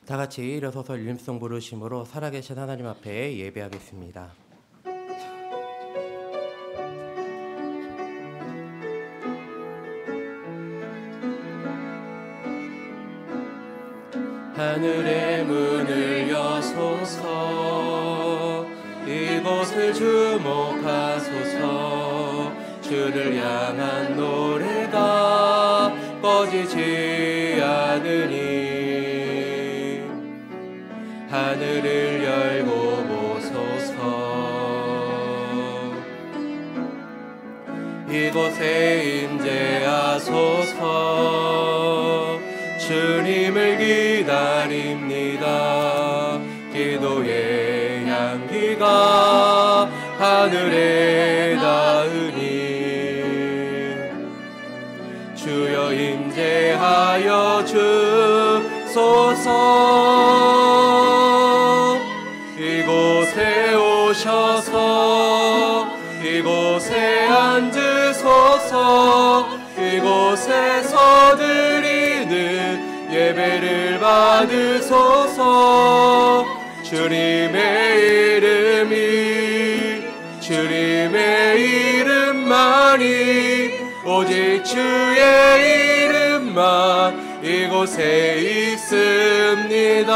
다 같이 일어서서 일림송 부르심으로 살아계신 하나님 앞에 예배하겠습니다. 하늘의 문을 여소서, 이곳을 주목하소서. 주를 향한 노래가 꺼지지 않으니 하늘을 열고 보소서. 이곳에 임재하소서. 주님을 기다립니다. 기도의 향기가 하늘에 닿으니 주여 임재하여 주소서. 이곳에 오셔서 이곳에 앉으소서. 이곳에서 드리는 예배를 받으소서. 주님의 이름만이 오직 주의 이름만 이곳에 있습니다.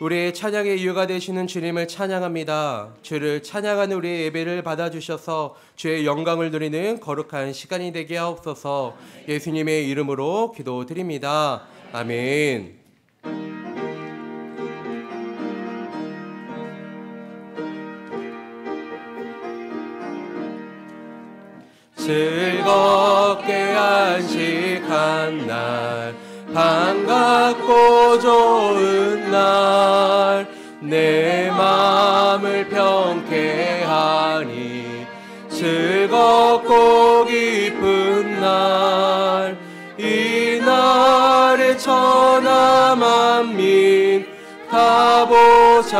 우리의 찬양의 이유가 되시는 주님을 찬양합니다. 주를 찬양하는 우리의 예배를 받아주셔서 주의 영광을 누리는 거룩한 시간이 되게 하옵소서. 예수님의 이름으로 기도드립니다. 아멘. 즐겁게 안식한 날, 반갑고 좋은 날, 내 마음을 평쾌하니 즐겁고 기쁜 날, 이 날에 천하 만민 가보자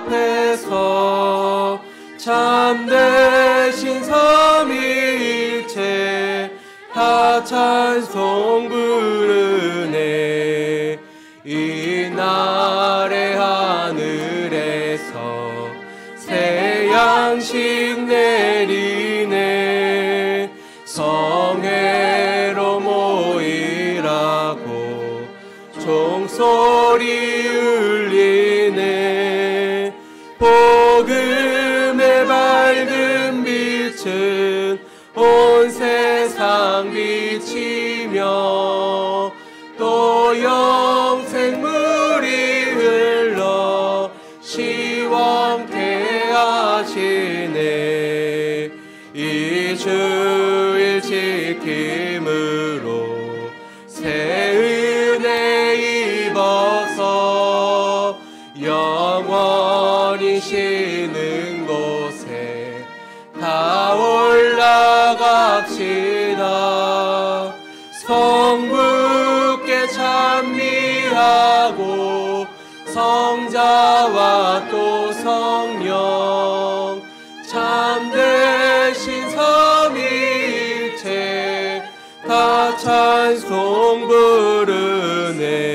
앞에서 참되신 삼위일체 다 찬송 부르네. 이 날의 하늘에서 새 양식 내리네. 성회로 모이라고 종소리 울리네. 복음의 밝은 빛은 온 세상 비치며 또 영생물이 흘러 시원케 하시네. 이 주일 지킴으로 새 은혜 입어서 영원히 쉬는 곳에 다 올라갑시다. 성부께 찬미하고 성자와 또 성령 참되신 삼위일체 다 찬송 부르네.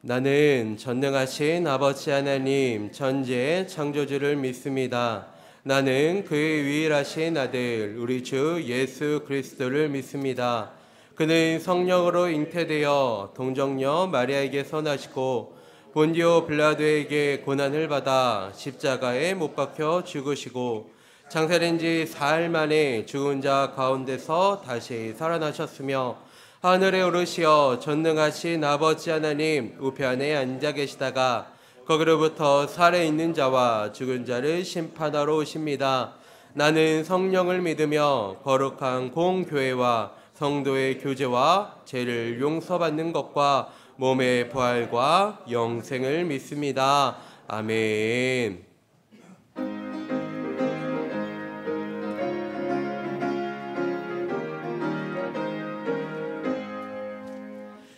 나는 전능하신 아버지 하나님 전지의 창조주를 믿습니다. 나는 그의 유일하신 아들 우리 주 예수 그리스도를 믿습니다. 그는 성령으로 잉태되어 동정녀 마리아에게서 나시고 본디오 빌라도에게 고난을 받아 십자가에 못 박혀 죽으시고 장사된 지 사흘 만에 죽은 자 가운데서 다시 살아나셨으며 하늘에 오르시어 전능하신 아버지 하나님 우편에 앉아 계시다가 거기로부터 살아있는 자와 죽은 자를 심판하러 오십니다. 나는 성령을 믿으며 거룩한 공교회와 성도의 교제와 죄를 용서받는 것과 몸의 부활과 영생을 믿습니다. 아멘.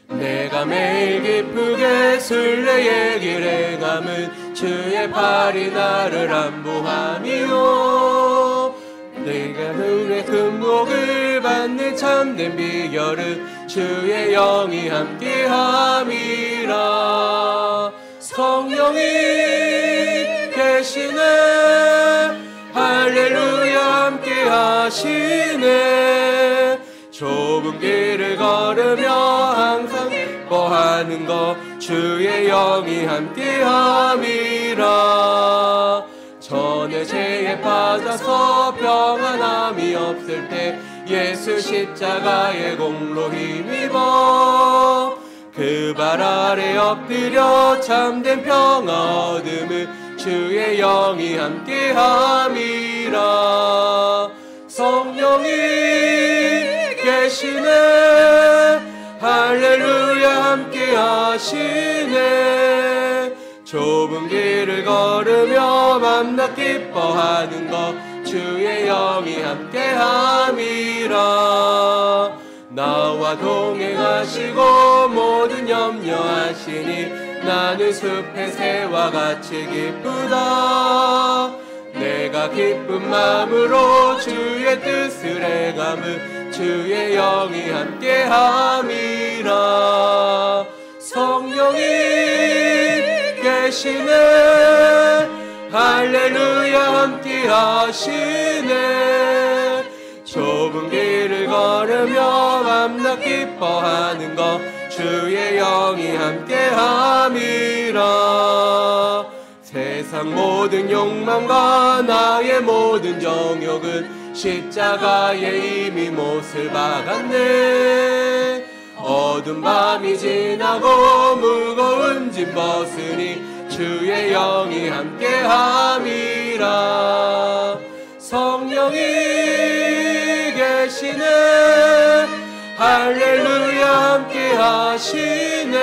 내가 매일 기쁘게 순례의 길 행함은 주의 팔이 나를 안보함이요 내가 눈의 금목을 받는 참된 비결은 주의 영이 함께함이라 성령이 계시네 할렐루야 함께하시네 좁은 길을 걸으며 항상 기뻐하는 것 주의 영이 함께함이라 전에 죄에 빠져서 평안함이 없을 때 예수 십자가의 공로 힘입어 그 발 아래 엎드려 참된 평화 얻음은 주의 영이 함께함이라 성령이 계시네 할렐루야 함께하시네 좁은 길을 걸으며 맘나 기뻐하는 것 주의 영이 함께함이라 나와 동행하시고 모든 염려하시니 나는 숲의 새와 같이 기쁘다 내가 기쁜 마음으로 주의 뜻을 행함은 주의 영이 함께함이라 성령이 계시네 할렐루야 함께하시네 좁은 길을 걸으며 맘나 기뻐하는 것 주의 영이 함께함이라 세상 모든 욕망과 나의 모든 정욕은 십자가에 이미 못을 박았네 어두운 밤이 지나고 무거운 짐 벗으니 주의 영이 함께함이라 성령이 계시네 할렐루야 함께하시네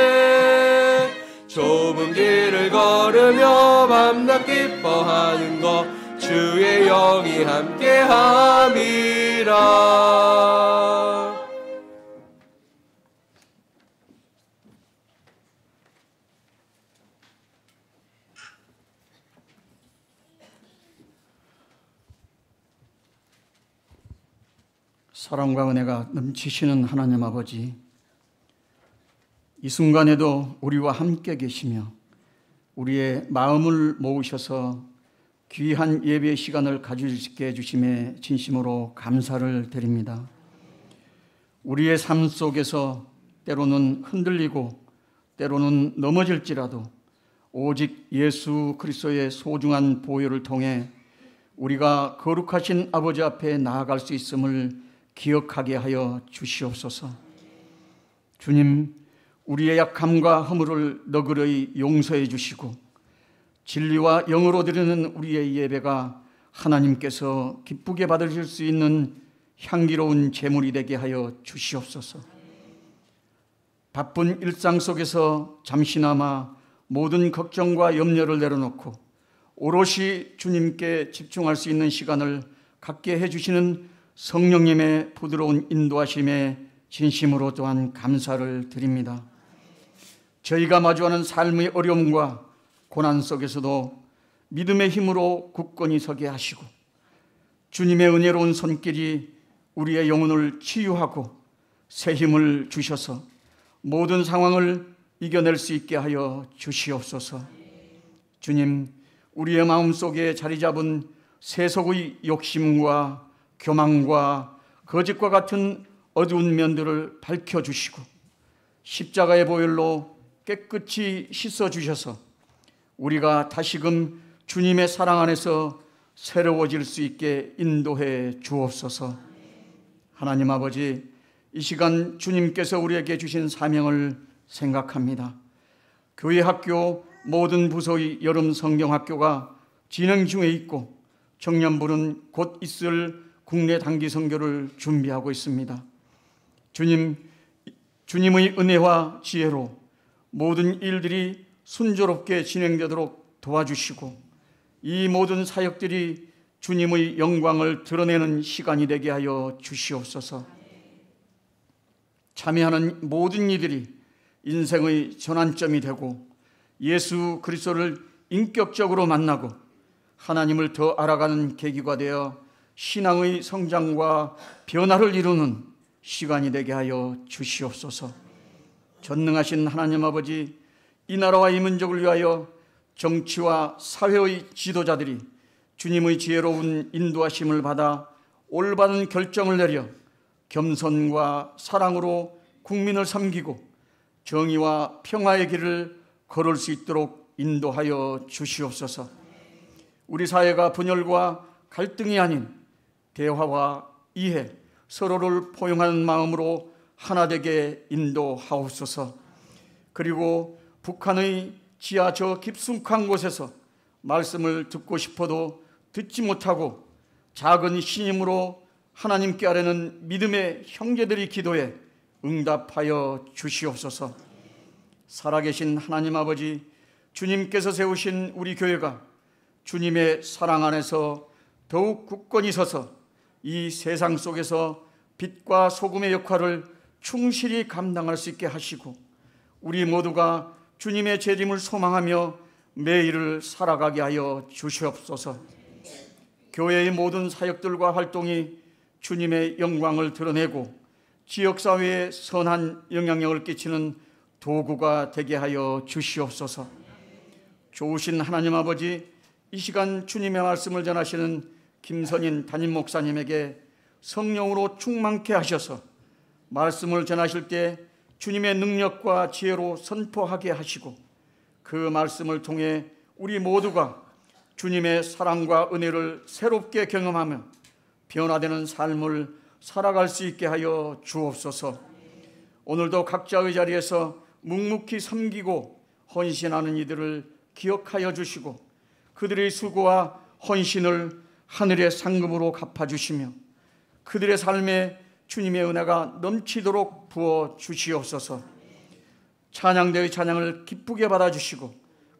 좁은 길을 걸으며 밤낮 기뻐하는 것 주의 영이 함께함이라 사랑과 은혜가 넘치시는 하나님 아버지, 이 순간에도 우리와 함께 계시며 우리의 마음을 모으셔서 귀한 예배 시간을 가질 수 있게 해주심에 진심으로 감사를 드립니다. 우리의 삶 속에서 때로는 흔들리고 때로는 넘어질지라도 오직 예수 그리스도의 소중한 보혈을 통해 우리가 거룩하신 아버지 앞에 나아갈 수 있음을 기억하게 하여 주시옵소서. 주님, 우리의 약함과 허물을 너그러이 용서해 주시고 진리와 영으로 드리는 우리의 예배가 하나님께서 기쁘게 받으실 수 있는 향기로운 제물이 되게 하여 주시옵소서. 바쁜 일상 속에서 잠시나마 모든 걱정과 염려를 내려놓고 오롯이 주님께 집중할 수 있는 시간을 갖게 해주시는 성령님의 부드러운 인도하심에 진심으로 또한 감사를 드립니다. 저희가 마주하는 삶의 어려움과 고난 속에서도 믿음의 힘으로 굳건히 서게 하시고 주님의 은혜로운 손길이 우리의 영혼을 치유하고 새 힘을 주셔서 모든 상황을 이겨낼 수 있게 하여 주시옵소서. 주님, 우리의 마음속에 자리 잡은 세속의 욕심과 교만과 거짓과 같은 어두운 면들을 밝혀주시고 십자가의 보혈로 깨끗이 씻어주셔서 우리가 다시금 주님의 사랑 안에서 새로워질 수 있게 인도해 주옵소서. 하나님 아버지, 이 시간 주님께서 우리에게 주신 사명을 생각합니다. 교회 학교 모든 부서의 여름 성경학교가 진행 중에 있고 청년부는 곧 있을 국내 단기 선교를 준비하고 있습니다. 주님의 은혜와 지혜로 모든 일들이 순조롭게 진행되도록 도와주시고 이 모든 사역들이 주님의 영광을 드러내는 시간이 되게 하여 주시옵소서. 참여하는 모든 이들이 인생의 전환점이 되고 예수 그리스도를 인격적으로 만나고 하나님을 더 알아가는 계기가 되어 신앙의 성장과 변화를 이루는 시간이 되게 하여 주시옵소서. 전능하신 하나님 아버지, 이 나라와 이 민족을 위하여 정치와 사회의 지도자들이 주님의 지혜로운 인도하심을 받아 올바른 결정을 내려 겸손과 사랑으로 국민을 섬기고 정의와 평화의 길을 걸을 수 있도록 인도하여 주시옵소서. 우리 사회가 분열과 갈등이 아닌 대화와 이해, 서로를 포용하는 마음으로 하나 되게 인도하옵소서. 그리고 북한의 지하 저 깊숙한 곳에서 말씀을 듣고 싶어도 듣지 못하고 작은 신임으로 하나님께 아뢰는 믿음의 형제들이 기도에 응답하여 주시옵소서. 살아계신 하나님 아버지, 주님께서 세우신 우리 교회가 주님의 사랑 안에서 더욱 굳건히 서서 이 세상 속에서 빛과 소금의 역할을 충실히 감당할 수 있게 하시고 우리 모두가 주님의 재림을 소망하며 매일을 살아가게 하여 주시옵소서. 교회의 모든 사역들과 활동이 주님의 영광을 드러내고 지역사회에 선한 영향력을 끼치는 도구가 되게 하여 주시옵소서. 좋으신 하나님 아버지, 이 시간 주님의 말씀을 전하시는 김선인 담임 목사님에게 성령으로 충만케 하셔서 말씀을 전하실 때 주님의 능력과 지혜로 선포하게 하시고 그 말씀을 통해 우리 모두가 주님의 사랑과 은혜를 새롭게 경험하며 변화되는 삶을 살아갈 수 있게 하여 주옵소서. 오늘도 각자의 자리에서 묵묵히 섬기고 헌신하는 이들을 기억하여 주시고 그들의 수고와 헌신을 하늘의 상급으로 갚아주시며 그들의 삶에 주님의 은혜가 넘치도록 부어 주시옵소서. 찬양대의 찬양을 기쁘게 받아주시고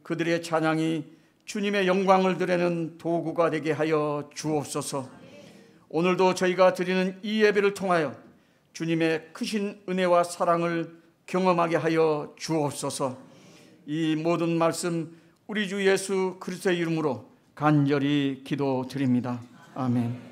그들의 찬양이 주님의 영광을 드리는 도구가 되게 하여 주옵소서. 오늘도 저희가 드리는 이 예배를 통하여 주님의 크신 은혜와 사랑을 경험하게 하여 주옵소서. 이 모든 말씀 우리 주 예수 그리스도의 이름으로 간절히 기도드립니다. 아멘.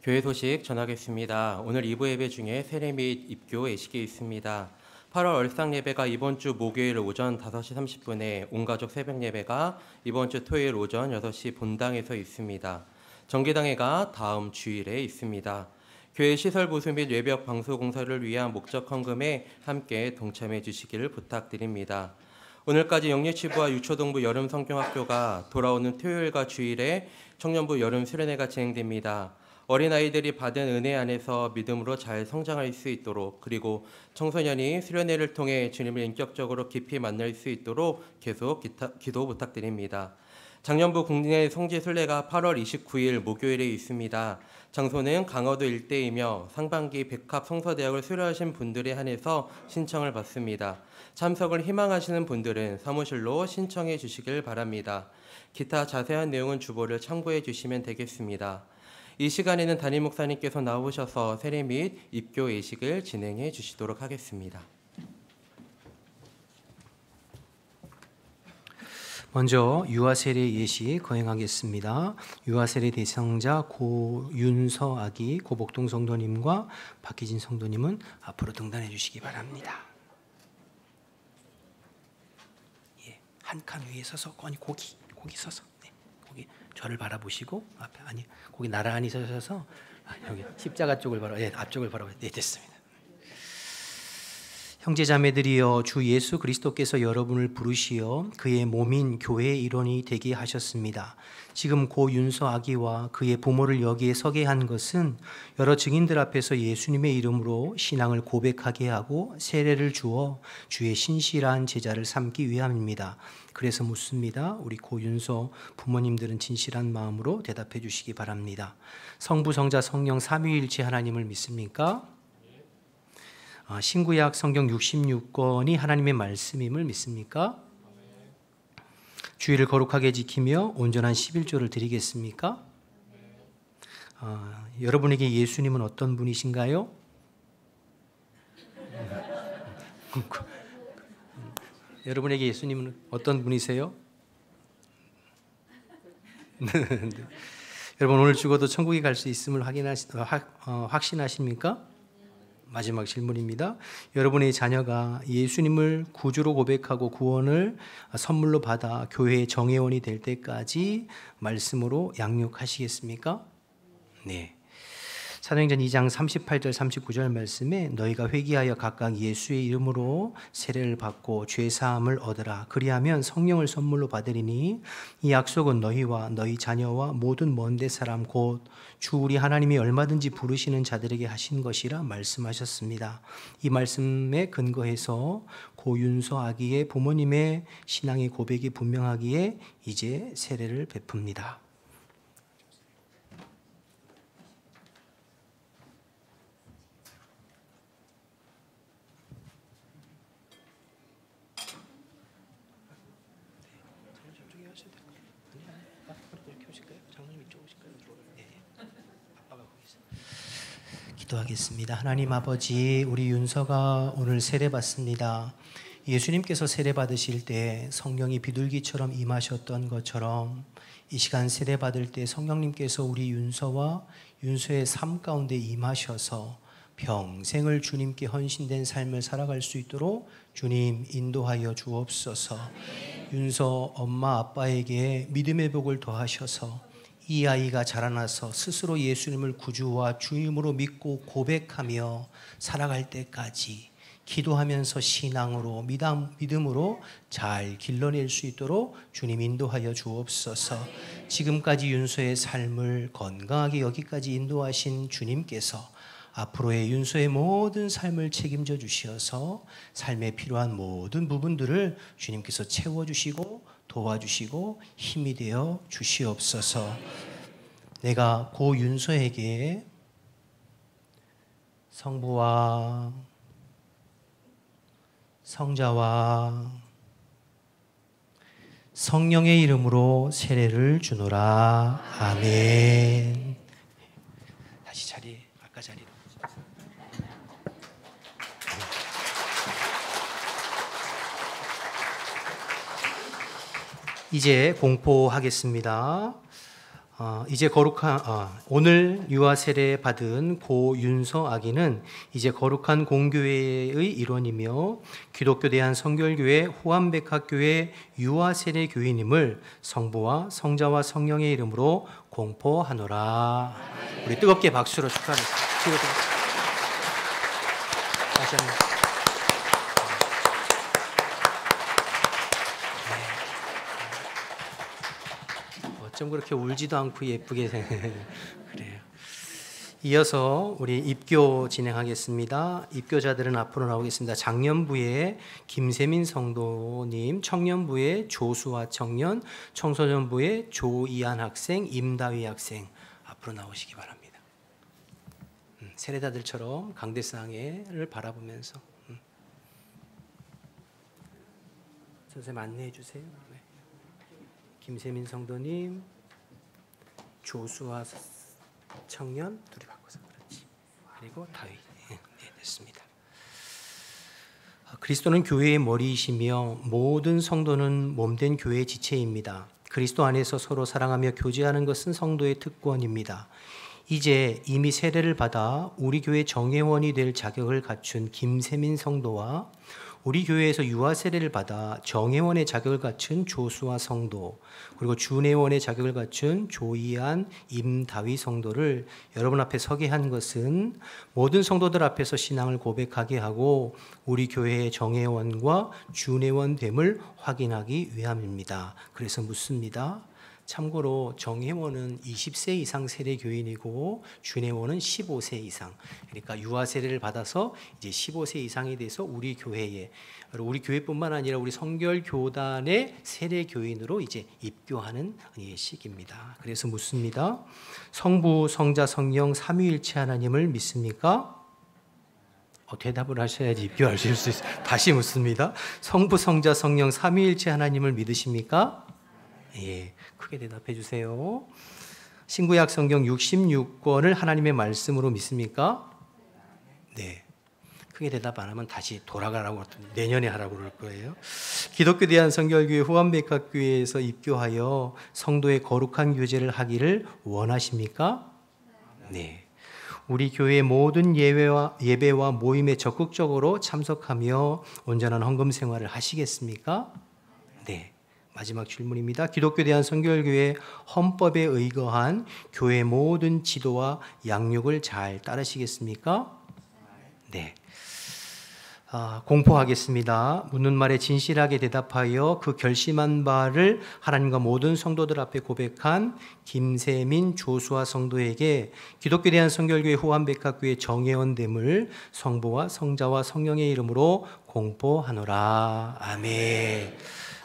교회 소식 전하겠습니다. 오늘 2부 예배 중에 세례 및 입교 예식이 있습니다. 8월 얼상 예배가 이번 주 목요일 오전 5시 30분에 온가족 새벽 예배가 이번 주 토요일 오전 6시 본당에서 있습니다. 정기당회가 다음 주일에 있습니다. 교회 시설 보수 및 외벽 방수 공사를 위한 목적 헌금에 함께 동참해 주시기를 부탁드립니다. 오늘까지 영유치부와 유초동부 여름 성경학교가 돌아오는 토요일과 주일에 청년부 여름 수련회가 진행됩니다. 어린아이들이 받은 은혜 안에서 믿음으로 잘 성장할 수 있도록, 그리고 청소년이 수련회를 통해 주님을 인격적으로 깊이 만날 수 있도록 계속 기도 부탁드립니다. 작년부 국내 성지 순례가 8월 29일 목요일에 있습니다. 장소는 강화도 일대이며 상반기 백합 성서대학을 수료하신 분들에 한해서 신청을 받습니다. 참석을 희망하시는 분들은 사무실로 신청해 주시길 바랍니다. 기타 자세한 내용은 주보를 참고해 주시면 되겠습니다. 이 시간에는 담임 목사님께서 나오셔서 세례 및 입교 예식을 진행해 주시도록 하겠습니다. 먼저 유아세례 예식 거행하겠습니다. 유아세례 대상자 고윤서 아기 고복동 성도님과 박희진 성도님은 앞으로 등단해 주시기 바랍니다. 예, 한 칸 위에 서서 거기 서서 거기 저를 바라보시고 앞에 거기 나란히 서셔서 여기 십자가 쪽을 앞쪽을 바라보세요. 네, 됐습니다. 형제자매들이여, 주 예수 그리스도께서 여러분을 부르시어 그의 몸인 교회의 일원이 되게 하셨습니다. 지금 고 윤서 아기와 그의 부모를 여기에 서게 한 것은 여러 증인들 앞에서 예수님의 이름으로 신앙을 고백하게 하고 세례를 주어 주의 신실한 제자를 삼기 위함입니다. 그래서 묻습니다. 우리 고 윤서 부모님들은 진실한 마음으로 대답해 주시기 바랍니다. 성부, 성자, 성령 삼위일체 하나님을 믿습니까? 신구약 성경 66권이 하나님의 말씀임을 믿습니까? 주일을 거룩하게 지키며 온전한 11조를 드리겠습니까? 여러분에게 예수님은 어떤 분이신가요? 여러분에게 예수님은 어떤 분이세요? 여러분, 오늘 죽어도 천국에 갈 수 있음을 확신하십니까? 마지막 질문입니다. 여러분의 자녀가 예수님을 구주로 고백하고 구원을 선물로 받아 교회의 정회원이 될 때까지 말씀으로 양육하시겠습니까? 네. 사도행전 2장 38절 39절 말씀에 너희가 회개하여 각각 예수의 이름으로 세례를 받고 죄 사함을 얻으라. 그리하면 성령을 선물로 받으리니 이 약속은 너희와 너희 자녀와 모든 먼데 사람 곧 주 우리 하나님이 얼마든지 부르시는 자들에게 하신 것이라 말씀하셨습니다. 이 말씀에 근거해서 고윤서 아기의 부모님의 신앙의 고백이 분명하기에 이제 세례를 베풉니다. 기도하겠습니다. 하나님 아버지, 우리 윤서가 오늘 세례 받습니다. 예수님께서 세례 받으실 때 성령이 비둘기처럼 임하셨던 것처럼 이 시간 세례 받을 때 성령님께서 우리 윤서와 윤서의 삶 가운데 임하셔서 평생을 주님께 헌신된 삶을 살아갈 수 있도록 주님 인도하여 주옵소서. 윤서 엄마 아빠에게 믿음의 복을 더하셔서 이 아이가 자라나서 스스로 예수님을 구주와 주임으로 믿고 고백하며 살아갈 때까지 기도하면서 신앙으로 믿음으로 잘 길러낼 수 있도록 주님 인도하여 주옵소서. 지금까지 윤서의 삶을 건강하게 여기까지 인도하신 주님께서 앞으로의 윤서의 모든 삶을 책임져 주시어서 삶에 필요한 모든 부분들을 주님께서 채워주시고 도와주시고 힘이 되어 주시옵소서. 내가 고 윤서에게 성부와 성자와 성령의 이름으로 세례를 주노라. 아멘. 다시 자리에, 아까 자리로. 이제 공포하겠습니다. 이제 거룩한 오늘 유아 세례 받은 고윤서 아기는 이제 거룩한 공교회의 일원이며 기독교 대한 성결교회 호암백학교회 유아 세례 교인임을 성부와 성자와 성령의 이름으로 공포하노라. 우리 뜨겁게 박수로 축하하겠습니다. 다시 한번. 어쩜 그렇게 울지도 않고 예쁘게 그래요. 이어서 우리 입교 진행하겠습니다. 입교자들은 앞으로 나오겠습니다. 장년부의 김세민 성도님, 청년부의 조수아 청년, 청소년부의 조이한 학생, 임다위 학생 앞으로 나오시기 바랍니다. 세례자들처럼 강대상회를 바라보면서 선생님 안내해 주세요. 네. 김세민 성도님, 조수아 청년 둘이 바꿔서 그렇지. 그리고 다윗. 네, 됐습니다. 그리스도는 교회의 머리이시며 모든 성도는 몸된 교회의 지체입니다. 그리스도 안에서 서로 사랑하며 교제하는 것은 성도의 특권입니다. 이제 이미 세례를 받아 우리 교회 정회원이 될 자격을 갖춘 김세민 성도와 우리 교회에서 유아 세례를 받아 정회원의 자격을 갖춘 조수아 성도, 그리고 준회원의 자격을 갖춘 조이한 임다위 성도를 여러분 앞에 서게 한 것은 모든 성도들 앞에서 신앙을 고백하게 하고 우리 교회의 정회원과 준회원 됨을 확인하기 위함입니다. 그래서 묻습니다. 참고로 정회원은 20세 이상 세례 교인이고 준회원은 15세 이상. 그러니까 유아 세례를 받아서 이제 15세 이상이 돼서 우리 교회에, 우리 교회뿐만 아니라 우리 성결 교단의 세례 교인으로 이제 입교하는 시기입니다. 그래서 묻습니다. 성부, 성자, 성령 삼위일체 하나님을 믿습니까? 대답을 하셔야지 입교하실 수 있어요. 다시 묻습니다. 성부, 성자, 성령 삼위일체 하나님을 믿으십니까? 예, 크게 대답해 주세요. 신구약 성경 66권을 하나님의 말씀으로 믿습니까? 네. 크게 대답 안 하면 다시 돌아가라고 내년에 하라고 그럴 거예요. 기독교 대한 성결교회 호암백학교회에서 입교하여 성도의 거룩한 교제를 하기를 원하십니까? 네. 우리 교회의 모든 예배와 모임에 적극적으로 참석하며 온전한 헌금 생활을 하시겠습니까? 네. 마지막 질문입니다. 기독교 대한 성결교회 헌법에 의거한 교회 모든 지도와 양육을 잘 따르시겠습니까? 네. 공포하겠습니다. 묻는 말에 진실하게 대답하여 그 결심한 바를 하나님과 모든 성도들 앞에 고백한 김세민 조수아 성도에게 기독교 대한 성결교회 호암백학교회 정회원됨을 성부와 성자와 성령의 이름으로 공포하노라. 아멘.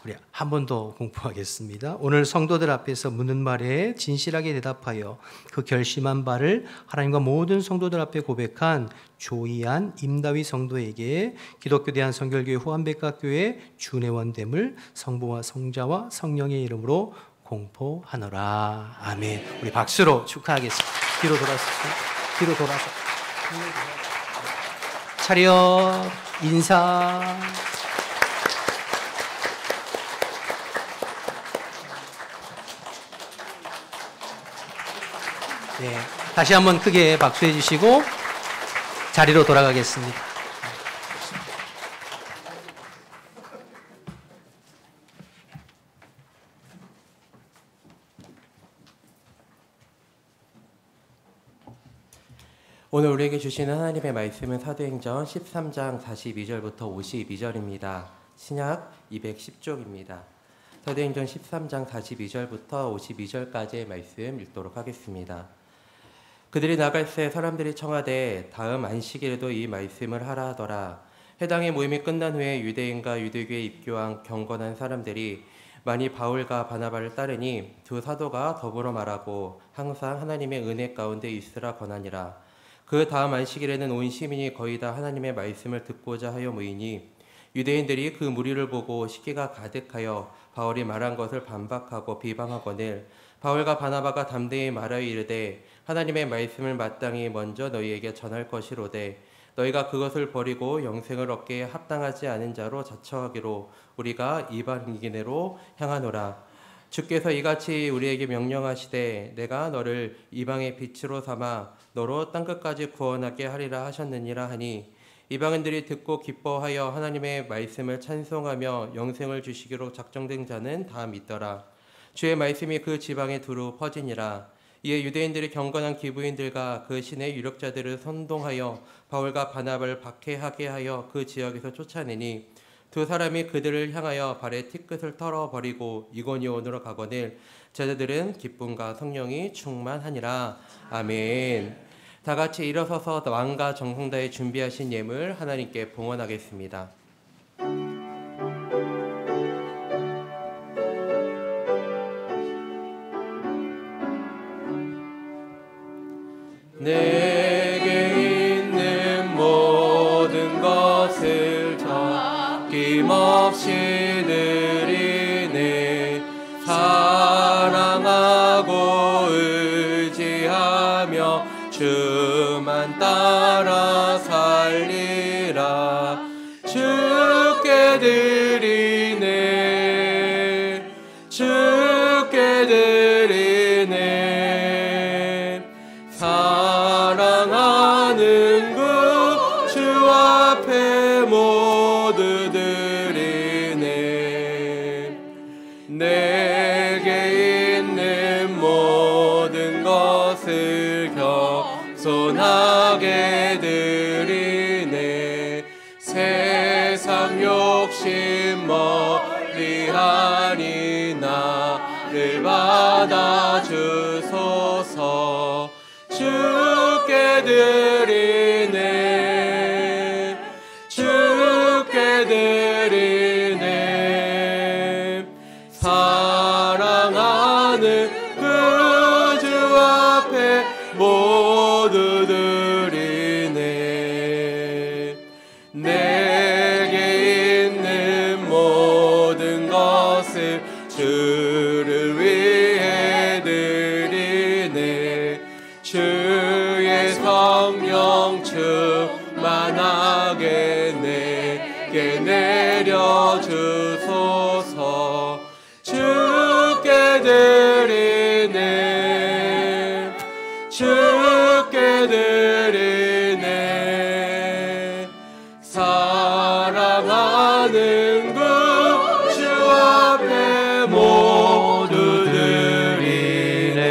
우리 한 번 더 공부하겠습니다. 오늘 성도들 앞에서 묻는 말에 진실하게 대답하여 그 결심한 바를 하나님과 모든 성도들 앞에 고백한 조이한 임다위 성도에게 기독교 대한 성결교회 호암백학교회 준회원됨을 성부와 성자와 성령의 이름으로 공포하노라. 아멘. 우리 박수로 축하하겠습니다. 뒤로 돌아서 차렷 인사. 네, 다시 한번 크게 박수해 주시고 자리로 돌아가겠습니다. 오늘 우리에게 주시는 하나님의 말씀은 사도행전 13장 42절부터 52절입니다. 신약 210쪽입니다. 사도행전 13장 42절부터 52절까지의 말씀 읽도록 하겠습니다. 그들이 나갈새 사람들이 청하되 다음 안식일에도 이 말씀을 하라 하더라. 해당의 모임이 끝난 후에 유대인과 유대교에 입교한 경건한 사람들이 많이 바울과 바나바를 따르니 두 사도가 더불어 말하고 항상 하나님의 은혜 가운데 있으라 권하니라. 그 다음 안식일에는 온 시민이 거의 다 하나님의 말씀을 듣고자 하여 모이니 유대인들이 그 무리를 보고 시기가 가득하여 바울이 말한 것을 반박하고 비방하거늘 바울과 바나바가 담대히 말하여 이르되 하나님의 말씀을 마땅히 먼저 너희에게 전할 것이로되 너희가 그것을 버리고 영생을 얻기에 합당하지 않은 자로 자처하기로 우리가 이방인으로 향하노라. 주께서 이같이 우리에게 명령하시되 내가 너를 이방의 빛으로 삼아 너로 땅끝까지 구원하게 하리라 하셨느니라 하니 이방인들이 듣고 기뻐하여 하나님의 말씀을 찬송하며 영생을 주시기로 작정된 자는 다 믿더라. 주의 말씀이 그 지방에 두루 퍼지니라. 이에 유대인들이 경건한 기부인들과 그 신의 유력자들을 선동하여 바울과 바나바를 박해하게 하여 그 지역에서 쫓아내니 두 사람이 그들을 향하여 발에 티끝을 털어버리고 이고니온으로 가거늘 제자들은 기쁨과 성령이 충만하니라. 아멘. 다 같이 일어서서 왕과 정성다에 준비하신 예물 하나님께 봉헌하겠습니다. 내게 있는 모든 것을 아낌없이 드리네. 사랑하고 의지하며 주만 따라 살리라. 주께 드리네. 주께 드리네. 사랑하는 그 주 앞에 모두 드리네. 내게 있는 모든 것을 겸손하게 드리네. 세상 욕심 멀리하니 나를 받아주소서. 주께 드리네. 주께 드리네. 사랑하는 그 주 앞에 모두 드리네. 내게 있는 모든 것을 주를 위해 드리네. 주의 성령 충만하게 내게 내려주소서. 주께 드리네. 주께 드리네. 사랑하는 그 주 앞에 모두 드리네.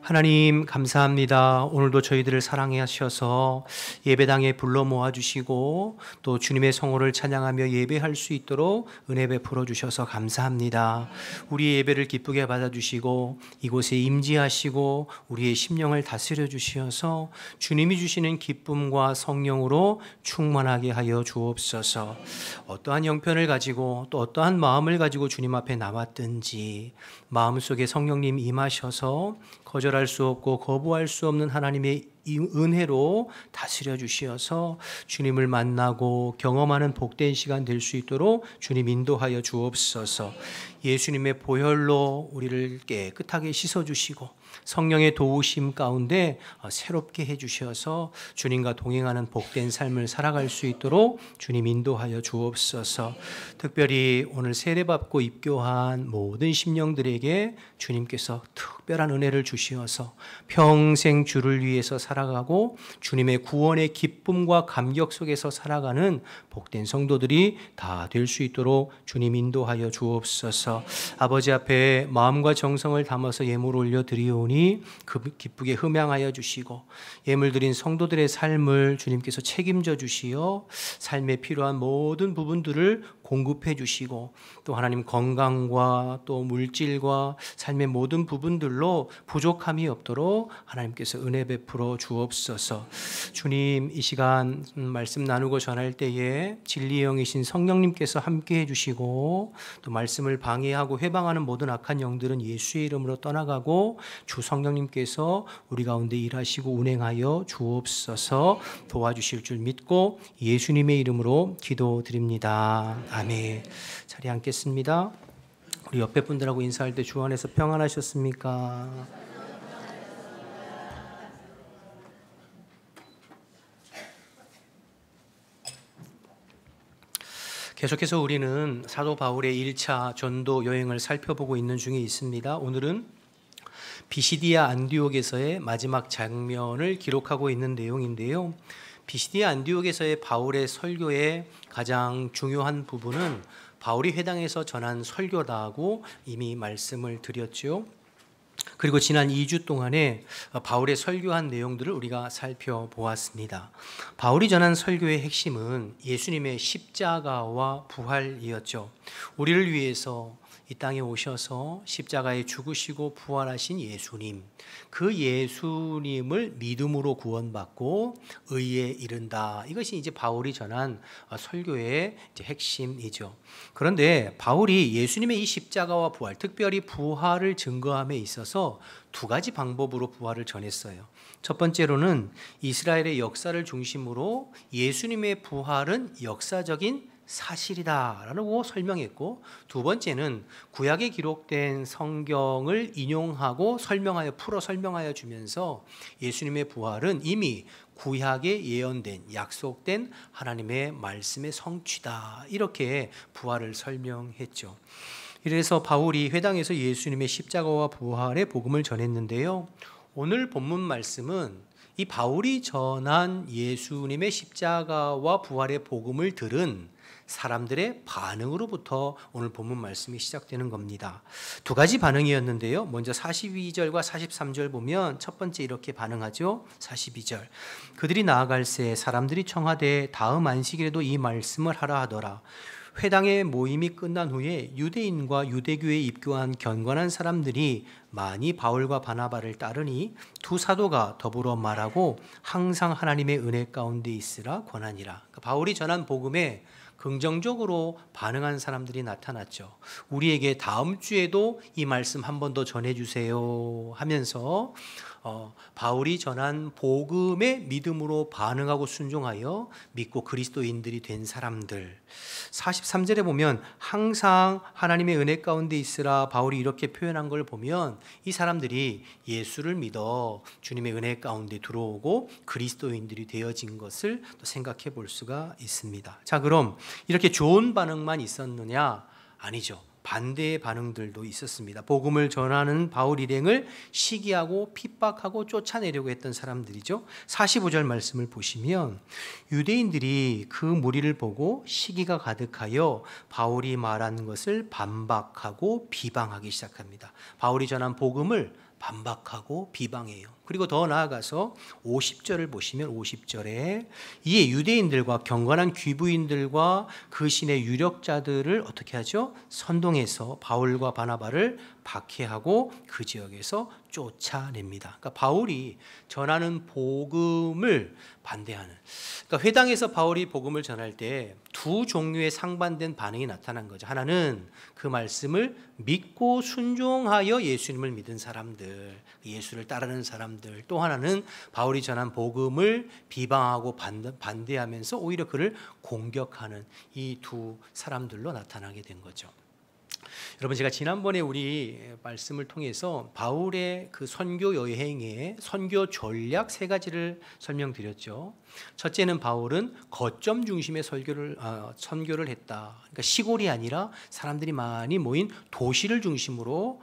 하나님 감사합니다. 오늘도 저희들을 사랑해 하셔서 예배당에 불러 모아 주시고 또 주님의 성호를 찬양하며 예배할 수 있도록 은혜 베풀어 주셔서 감사합니다. 우리의 예배를 기쁘게 받아 주시고 이곳에 임재하시고 우리의 심령을 다스려 주시어서 주님이 주시는 기쁨과 성령으로 충만하게 하여 주옵소서. 어떠한 형편을 가지고 또 어떠한 마음을 가지고 주님 앞에 나왔든지 마음속에 성령님 임하셔서 거절할 수 없고 거부할 수 없는 하나님의 이 은혜로 다스려 주시어서 주님을 만나고 경험하는 복된 시간 될 수 있도록 주님 인도하여 주옵소서. 예수님의 보혈로 우리를 깨끗하게 씻어주시고 성령의 도우심 가운데 새롭게 해주셔서 주님과 동행하는 복된 삶을 살아갈 수 있도록 주님 인도하여 주옵소서. 특별히 오늘 세례받고 입교한 모든 심령들에게 주님께서 특별한 은혜를 주시어서 평생 주를 위해서 살아가고 주님의 구원의 기쁨과 감격 속에서 살아가는 복된 성도들이 다 될 수 있도록 주님 인도하여 주옵소서. 아버지 앞에 마음과 정성을 담아서 예물 올려드리오니 기쁘게 흠양하여 주시고 예물 드린 성도들의 삶을 주님께서 책임져 주시어 삶에 필요한 모든 부분들을 공급해 주시고 또 하나님 건강과 또 물질과 삶의 모든 부분들로 부족함이 없도록 하나님께서 은혜 베풀어 주옵소서. 주님 이 시간 말씀 나누고 전할 때에 진리의 영이신 성령님께서 함께해 주시고 또 말씀을 방해하고 회방하는 모든 악한 영들은 예수의 이름으로 떠나가고 주 성령님께서 우리 가운데 일하시고 운행하여 주옵소서. 도와주실 줄 믿고 예수님의 이름으로 기도드립니다. 아멘. 자리에 앉겠습니다. 우리 옆에 분들하고 인사할 때 주 안에서 평안하셨습니까? 계속해서 우리는 사도 바울의 1차 전도 여행을 살펴보고 있는 중에 있습니다. 오늘은 비시디아 안디옥에서의 마지막 장면을 기록하고 있는 내용인데요. 비시디아 안디옥에서의 바울의 설교의 가장 중요한 부분은 바울이 회당에서 전한 설교다고 이미 말씀을 드렸죠. 그리고 지난 2주 동안에 바울의 설교한 내용들을 우리가 살펴보았습니다. 바울이 전한 설교의 핵심은 예수님의 십자가와 부활이었죠. 우리를 위해서 이 땅에 오셔서 십자가에 죽으시고 부활하신 예수님, 그 예수님을 믿음으로 구원받고 의에 이른다. 이것이 이제 바울이 전한 설교의 이제 핵심이죠. 그런데 바울이 예수님의 이 십자가와 부활, 특별히 부활을 증거함에 있어서 두 가지 방법으로 부활을 전했어요. 첫 번째로는 이스라엘의 역사를 중심으로 예수님의 부활은 역사적인 사실이다라고 설명했고, 두 번째는 구약에 기록된 성경을 인용하고 풀어 설명하여 주면서 예수님의 부활은 이미 구약에 예언된 약속된 하나님의 말씀의 성취다, 이렇게 부활을 설명했죠. 이래서 바울이 회당에서 예수님의 십자가와 부활의 복음을 전했는데요. 오늘 본문 말씀은 이 바울이 전한 예수님의 십자가와 부활의 복음을 들은 사람들의 반응으로부터 오늘 본문 말씀이 시작되는 겁니다. 두 가지 반응이었는데요. 먼저 42절과 43절 보면 첫 번째 이렇게 반응하죠. 42절. 그들이 나아갈새 사람들이 청하되 다음 안식일에도 이 말씀을 하라 하더라. 회당의 모임이 끝난 후에 유대인과 유대교에 입교한 경건한 사람들이 많이 바울과 바나바를 따르니 두 사도가 더불어 말하고 항상 하나님의 은혜 가운데 있으라 권하니라. 그러니까 바울이 전한 복음에 긍정적으로 반응한 사람들이 나타났죠. 우리에게 다음 주에도 이 말씀 한 번 더 전해주세요 하면서 바울이 전한 복음의 믿음으로 반응하고 순종하여 믿고 그리스도인들이 된 사람들. 43절에 보면 항상 하나님의 은혜 가운데 있으라 바울이 이렇게 표현한 걸 보면 이 사람들이 예수를 믿어 주님의 은혜 가운데 들어오고 그리스도인들이 되어진 것을 또 생각해 볼 수가 있습니다. 자, 그럼 이렇게 좋은 반응만 있었느냐? 아니죠. 반대의 반응들도 있었습니다. 복음을 전하는 바울 일행을 시기하고 핍박하고 쫓아내려고 했던 사람들이죠. 45절 말씀을 보시면 유대인들이 그 무리를 보고 시기가 가득하여 바울이 말하는 것을 반박하고 비방하기 시작합니다. 바울이 전한 복음을 반박하고 비방해요. 그리고 더 나아가서 50절을 보시면 50절에 이에 유대인들과 경건한 귀부인들과 그 신의 유력자들을 어떻게 하죠? 선동해서 바울과 바나바를 박해하고 그 지역에서 쫓아냅니다. 그러니까 바울이 전하는 복음을 반대하는, 그러니까 회당에서 바울이 복음을 전할 때 두 종류의 상반된 반응이 나타난 거죠. 하나는 그 말씀을 믿고 순종하여 예수님을 믿은 사람들, 예수를 따르는 사람들, 또 하나는 바울이 전한 복음을 비방하고 반대하면서 오히려 그를 공격하는 이 두 사람들로 나타나게 된 거죠. 여러분, 제가 지난번에 우리 말씀을 통해서 바울의 그 선교 여행의 선교 전략 세 가지를 설명드렸죠. 첫째는 바울은 거점 중심의 선교를 했다. 그러니까 시골이 아니라 사람들이 많이 모인 도시를 중심으로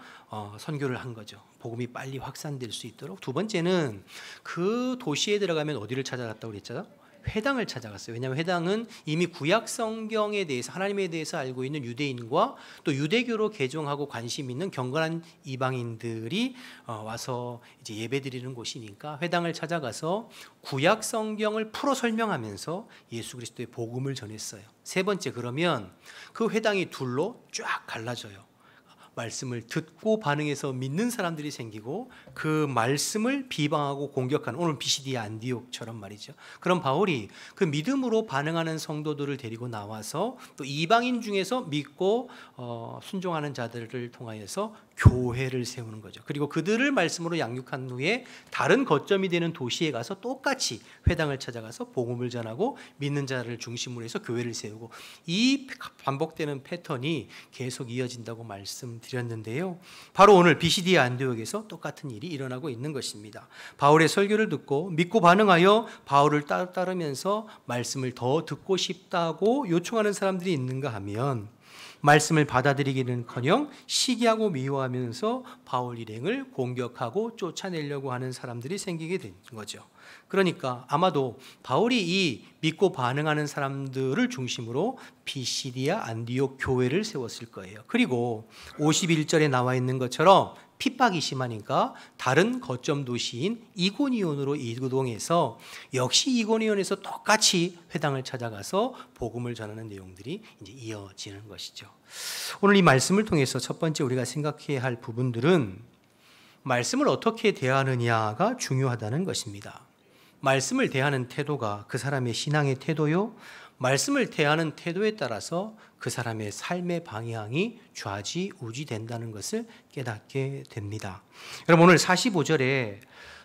선교를 한 거죠. 복음이 빨리 확산될 수 있도록. 두 번째는 그 도시에 들어가면 어디를 찾아갔다고 그랬죠? 회당을 찾아갔어요. 왜냐하면 회당은 이미 구약 성경에 대해서, 하나님에 대해서 알고 있는 유대인과 또 유대교로 개종하고 관심 있는 경건한 이방인들이 와서 이제 예배드리는 곳이니까 회당을 찾아가서 구약 성경을 풀어 설명하면서 예수 그리스도의 복음을 전했어요. 세 번째, 그러면 그 회당이 둘로 쫙 갈라져요. 말씀을 듣고 반응해서 믿는 사람들이 생기고 그 말씀을 비방하고 공격하는, 오늘 비시디아 안디옥처럼 말이죠. 그럼 바울이 그 믿음으로 반응하는 성도들을 데리고 나와서 또 이방인 중에서 믿고 순종하는 자들을 통하여서 교회를 세우는 거죠. 그리고 그들을 말씀으로 양육한 후에 다른 거점이 되는 도시에 가서 똑같이 회당을 찾아가서 복음을 전하고 믿는 자를 중심으로 해서 교회를 세우고, 이 반복되는 패턴이 계속 이어진다고 말씀드렸는데요. 바로 오늘 비시디아 안디옥에서 똑같은 일이 일어나고 있는 것입니다. 바울의 설교를 듣고 믿고 반응하여 바울을 따르면서 말씀을 더 듣고 싶다고 요청하는 사람들이 있는가 하면, 말씀을 받아들이기는커녕 시기하고 미워하면서 바울 일행을 공격하고 쫓아내려고 하는 사람들이 생기게 된 거죠. 그러니까 아마도 바울이 이 믿고 반응하는 사람들을 중심으로 비시디아 안디옥 교회를 세웠을 거예요. 그리고 51절에 나와 있는 것처럼 핍박이 심하니까 다른 거점 도시인 이고니온으로 이동해서 역시 이고니온에서 똑같이 회당을 찾아가서 복음을 전하는 내용들이 이제 이어지는 것이죠. 오늘 이 말씀을 통해서 첫 번째 우리가 생각해야 할 부분들은 말씀을 어떻게 대하느냐가 중요하다는 것입니다. 말씀을 대하는 태도가 그 사람의 신앙의 태도요, 말씀을 대하는 태도에 따라서 그 사람의 삶의 방향이 좌지우지된다는 것을 깨닫게 됩니다. 여러분, 오늘 45절에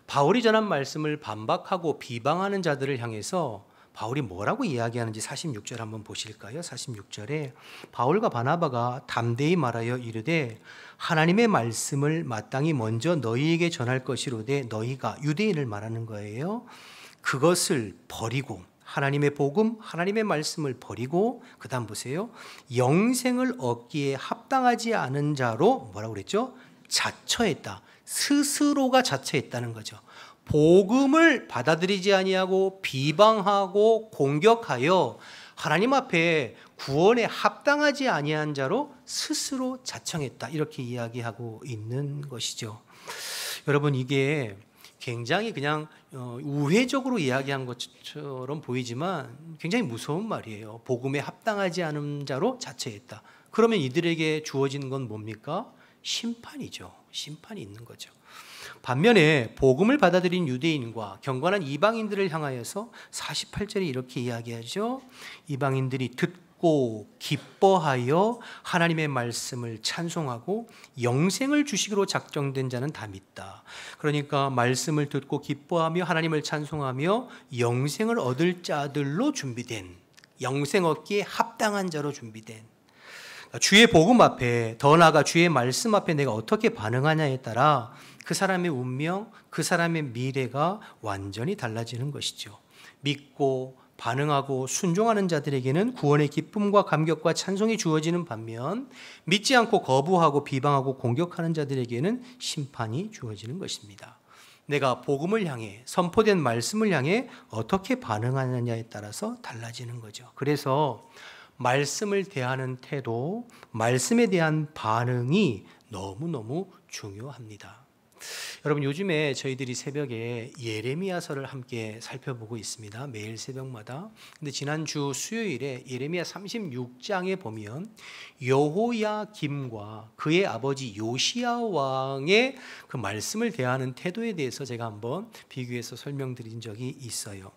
바울이 전한 말씀을 반박하고 비방하는 자들을 향해서 바울이 뭐라고 이야기하는지 46절 한번 보실까요? 46절에 바울과 바나바가 담대히 말하여 이르되 하나님의 말씀을 마땅히 먼저 너희에게 전할 것이로되, 너희가 유대인을 말하는 거예요. 그것을 버리고, 하나님의 복음, 하나님의 말씀을 버리고, 그 다음 보세요. 영생을 얻기에 합당하지 않은 자로 뭐라고 그랬죠? 자처했다. 스스로가 자처했다는 거죠. 복음을 받아들이지 아니하고 비방하고 공격하여 하나님 앞에 구원에 합당하지 아니한 자로 스스로 자청했다, 이렇게 이야기하고 있는 것이죠. 여러분, 이게 굉장히 그냥 우회적으로 이야기한 것처럼 보이지만 굉장히 무서운 말이에요. 복음에 합당하지 않은 자로 자처했다. 그러면 이들에게 주어진 건 뭡니까? 심판이죠. 심판이 있는 거죠. 반면에 복음을 받아들인 유대인과 경건한 이방인들을 향하여서 48절에 이렇게 이야기하죠. 이방인들이 듣고 기뻐하여 하나님의 말씀을 찬송하고 영생을 주시기로 작정된 자는 다 믿다. 그러니까 말씀을 듣고 기뻐하며 하나님을 찬송하며 영생을 얻을 자들로 준비된, 영생 얻기에 합당한 자로 준비된, 주의 복음 앞에, 더 나아가 주의 말씀 앞에 내가 어떻게 반응하냐에 따라 그 사람의 운명, 그 사람의 미래가 완전히 달라지는 것이죠. 믿고 반응하고 순종하는 자들에게는 구원의 기쁨과 감격과 찬송이 주어지는 반면, 믿지 않고 거부하고 비방하고 공격하는 자들에게는 심판이 주어지는 것입니다. 내가 복음을 향해, 선포된 말씀을 향해 어떻게 반응하느냐에 따라서 달라지는 거죠. 그래서 말씀을 대하는 태도, 말씀에 대한 반응이 너무너무 중요합니다. 여러분, 요즘에 저희들이 새벽에 예레미야서를 함께 살펴보고 있습니다. 매일 새벽마다. 근데 지난주 수요일에 예레미야 36장에 보면 여호야김과 그의 아버지 요시야 왕의 그 말씀을 대하는 태도에 대해서 제가 한번 비교해서 설명드린 적이 있어요.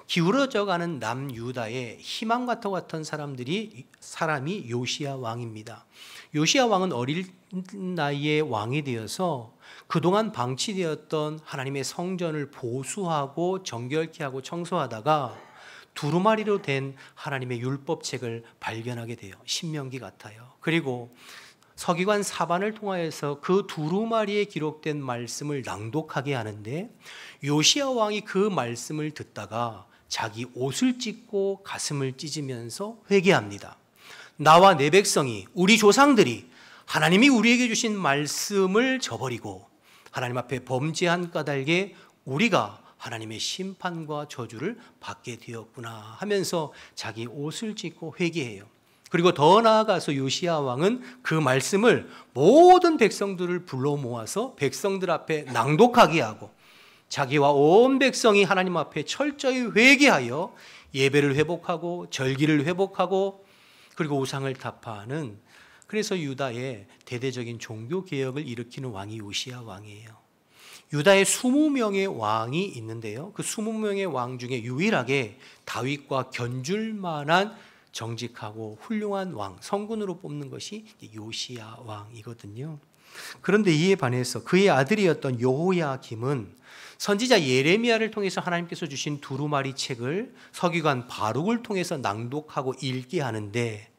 기울어져가는 남유다의 희망과 같은 사람이 요시야 왕입니다. 요시야 왕은 어릴 나이에 왕이 되어서 그동안 방치되었던 하나님의 성전을 보수하고 정결케 하고 청소하다가 두루마리로 된 하나님의 율법책을 발견하게 돼요. 신명기 같아요. 그리고 서기관 사반을 통하여서 그 두루마리에 기록된 말씀을 낭독하게 하는데, 요시야 왕이 그 말씀을 듣다가 자기 옷을 찢고 가슴을 찢으면서 회개합니다. 나와 내 백성이, 우리 조상들이 하나님이 우리에게 주신 말씀을 저버리고 하나님 앞에 범죄한 까닭에 우리가 하나님의 심판과 저주를 받게 되었구나 하면서 자기 옷을 찢고 회개해요. 그리고 더 나아가서 요시야 왕은 그 말씀을 모든 백성들을 불러 모아서 백성들 앞에 낭독하게 하고, 자기와 온 백성이 하나님 앞에 철저히 회개하여 예배를 회복하고 절기를 회복하고 그리고 우상을 타파하는, 그래서 유다의 대대적인 종교개혁을 일으키는 왕이 요시야 왕이에요. 유다의 20명의 왕이 있는데요, 그 20명의 왕 중에 유일하게 다윗과 견줄 만한 정직하고 훌륭한 왕, 성군으로 뽑는 것이 요시야 왕이거든요. 그런데 이에 반해서 그의 아들이었던 여호야김은 선지자 예레미야를 통해서 하나님께서 주신 두루마리 책을 서기관 바룩을 통해서 낭독하고 읽게 하는데,